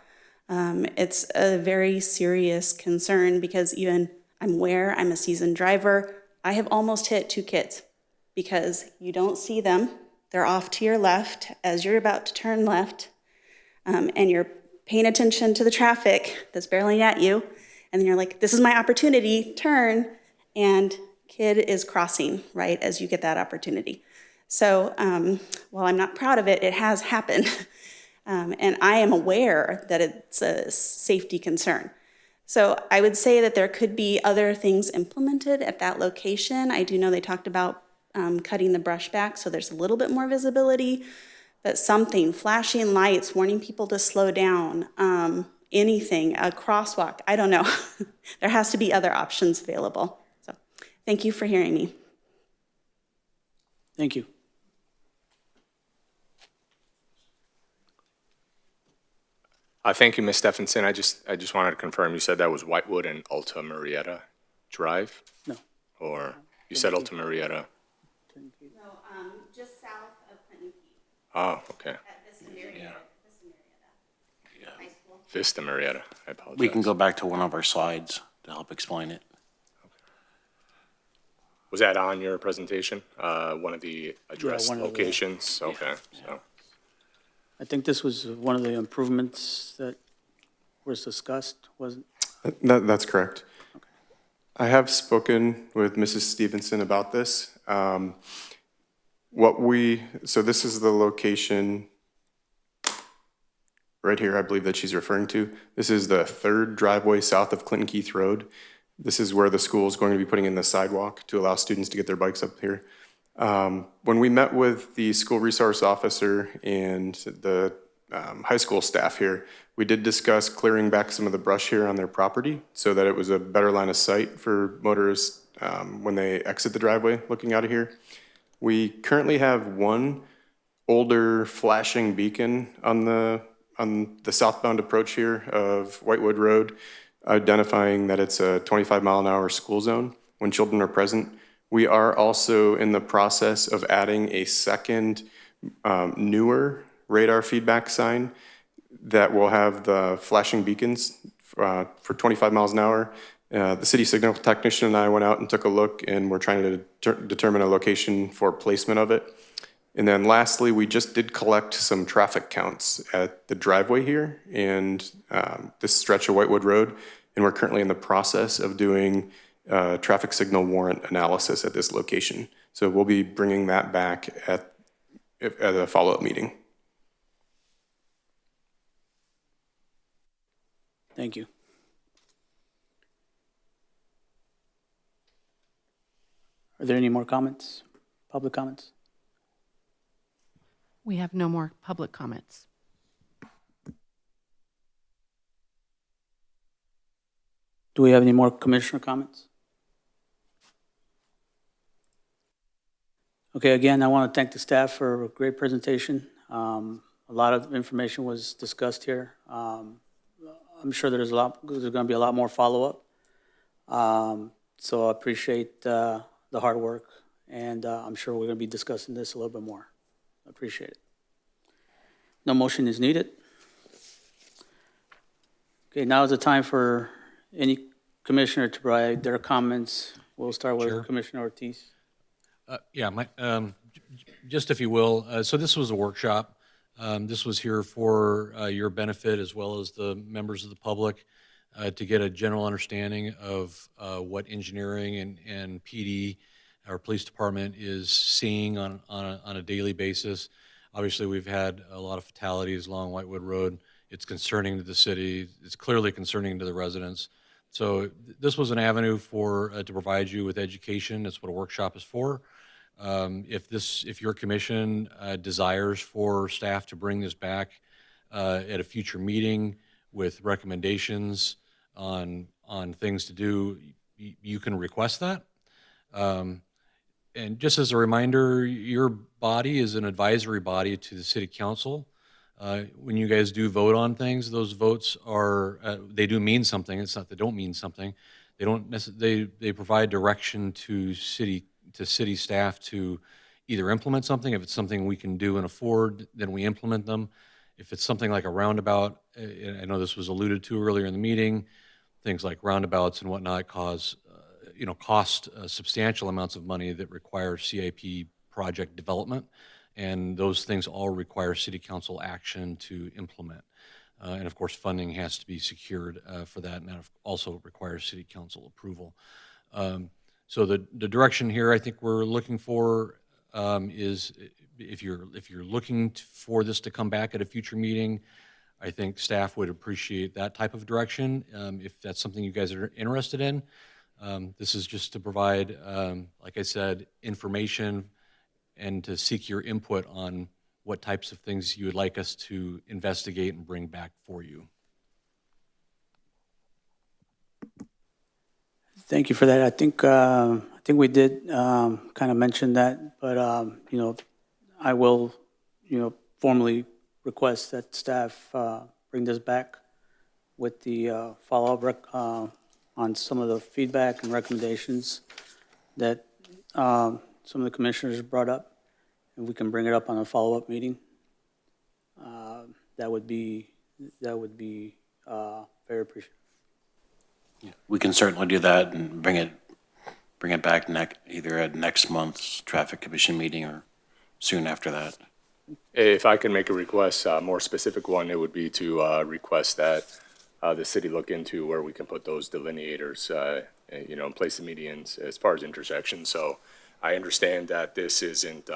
It's a very serious concern because even I'm aware, I'm a seasoned driver. I have almost hit 2 kids because you don't see them. They're off to your left as you're about to turn left, and you're paying attention to the traffic that's barreling at you. And then you're like, this is my opportunity, turn, and kid is crossing right as you get that opportunity. So while I'm not proud of it, it has happened. And I am aware that it's a safety concern. So I would say that there could be other things implemented at that location. I do know they talked about cutting the brush back so there's a little bit more visibility, but something, flashing lights, warning people to slow down, anything, a crosswalk, I don't know. There has to be other options available. So thank you for hearing me. Thank you. Thank you, Ms. Stephenson. I just wanted to confirm, you said that was Whitewood and Alta Murrieta Drive? No. Or you said Alta Murrieta? No, just south of Clinton Key. Oh, okay. At Vista Murrieta. Vista Murrieta, I apologize. We can go back to one of our slides to help explain it. Was that on your presentation? One of the addressed one of the- locations? Okay, so. I think this was one of the improvements that was discussed, wasn't? That's correct. I have spoken with Mrs. Stevenson about this. So this is the location right here, I believe that she's referring to. This is the 3rd driveway south of Clinton Keith Road. This is where the school is going to be putting in the sidewalk to allow students to get their bikes up here. When we met with the school resource officer and the high school staff here, we did discuss clearing back some of the brush here on their property so that it was a better line of sight for motorists when they exit the driveway looking out of here. We currently have one older flashing beacon on the southbound approach here of Whitewood Road, identifying that it's a 25-mile-an-hour school zone when children are present. We are also in the process of adding a second newer radar feedback sign that will have the flashing beacons for 25 miles an hour. The city signal technician and I went out and took a look, and we're trying to determine a location for placement of it. And then lastly, we just did collect some traffic counts at the driveway here and this stretch of Whitewood Road, and we're currently in the process of doing traffic signal warrant analysis at this location. So we'll be bringing that back at a follow-up meeting. Thank you. Are there any more comments, public comments? We have no more public comments. Do we have any more commissioner comments? Okay, again, I want to thank the staff for a great presentation. A lot of information was discussed here. I'm sure there's going to be a lot more follow-up. So I appreciate the hard work, and I'm sure we're going to be discussing this a little bit more. I appreciate it. No motion is needed. Okay, now is the time for any commissioner to provide their comments. We'll start with Sure. Commissioner Ortiz. Just if you will, so this was a workshop. This was here for your benefit as well as the members of the public to get a general understanding of what engineering and PD, our police department, is seeing on a daily basis. Obviously, we've had a lot of fatalities along Whitewood Road. It's concerning to the city. It's clearly concerning to the residents. So this was an avenue for to provide you with education. That's what a workshop is for. If your commission desires for staff to bring this back at a future meeting with recommendations on things to do, you can request that. And just as a reminder, your body is an advisory body to the city council. When you guys do vote on things, those votes are they do mean something. It's not they don't mean something. They don't necessarily. They provide direction to city staff to either implement something. If it's something we can do and afford, then we implement them. If it's something like a roundabout, I know this was alluded to earlier in the meeting, things like roundabouts and whatnot cost substantial amounts of money that require CIP project development, and those things all require city council action to implement. And of course, funding has to be secured for that, and that also requires city council approval. So the direction here I think we're looking for is if you're looking for this to come back at a future meeting, I think staff would appreciate that type of direction. If that's something you guys are interested in, this is just to provide, like I said, information and to seek your input on what types of things you would like us to investigate and bring back for you. Thank you for that. I think we did kind of mention that, but I will formally request that staff bring this back with the follow-up on some of the feedback and recommendations that some of the commissioners brought up, and we can bring it up on a follow-up meeting. That would be very appreciated. We can certainly do that and bring it back either at next month's traffic commission meeting or soon after that. If I can make a request, a more specific one, it would be to request that the city look into where we can put those delineators, in place of medians as far as intersections. So I understand that this isn't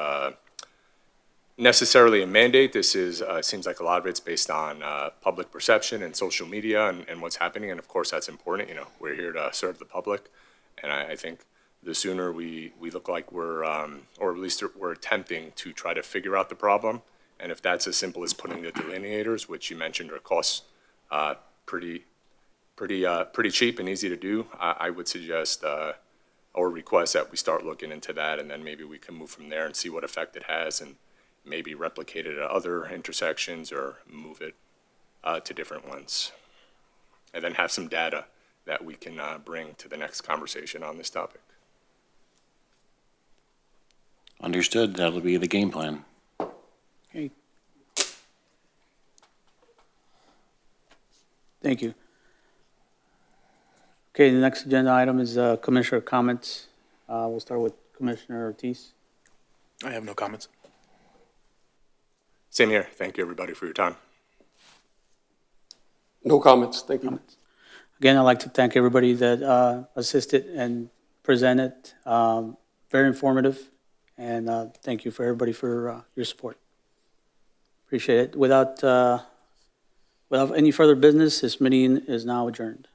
necessarily a mandate. This is seems like a lot of it's based on public perception and social media and what's happening. And of course, that's important. We're here to serve the public, and I think the sooner we look like we're, or at least we're attempting to try to figure out the problem. And if that's as simple as putting the delineators, which you mentioned are cost pretty cheap and easy to do, I would suggest or request that we start looking into that, and then maybe we can move from there and see what effect it has, and maybe replicate it at other intersections or move it to different ones, and then have some data that we can bring to the next conversation on this topic. Understood. That'll be the game plan. Okay. Thank you. Okay, the next agenda item is Commissioner comments. We'll start with Commissioner Ortiz. I have no comments. Same here. Thank you, everybody, for your time. No comments, thank you. Again, I'd like to thank everybody that assisted and presented. Very informative, and thank you for everybody for your support. Appreciate it. Without any further business, this meeting is now adjourned.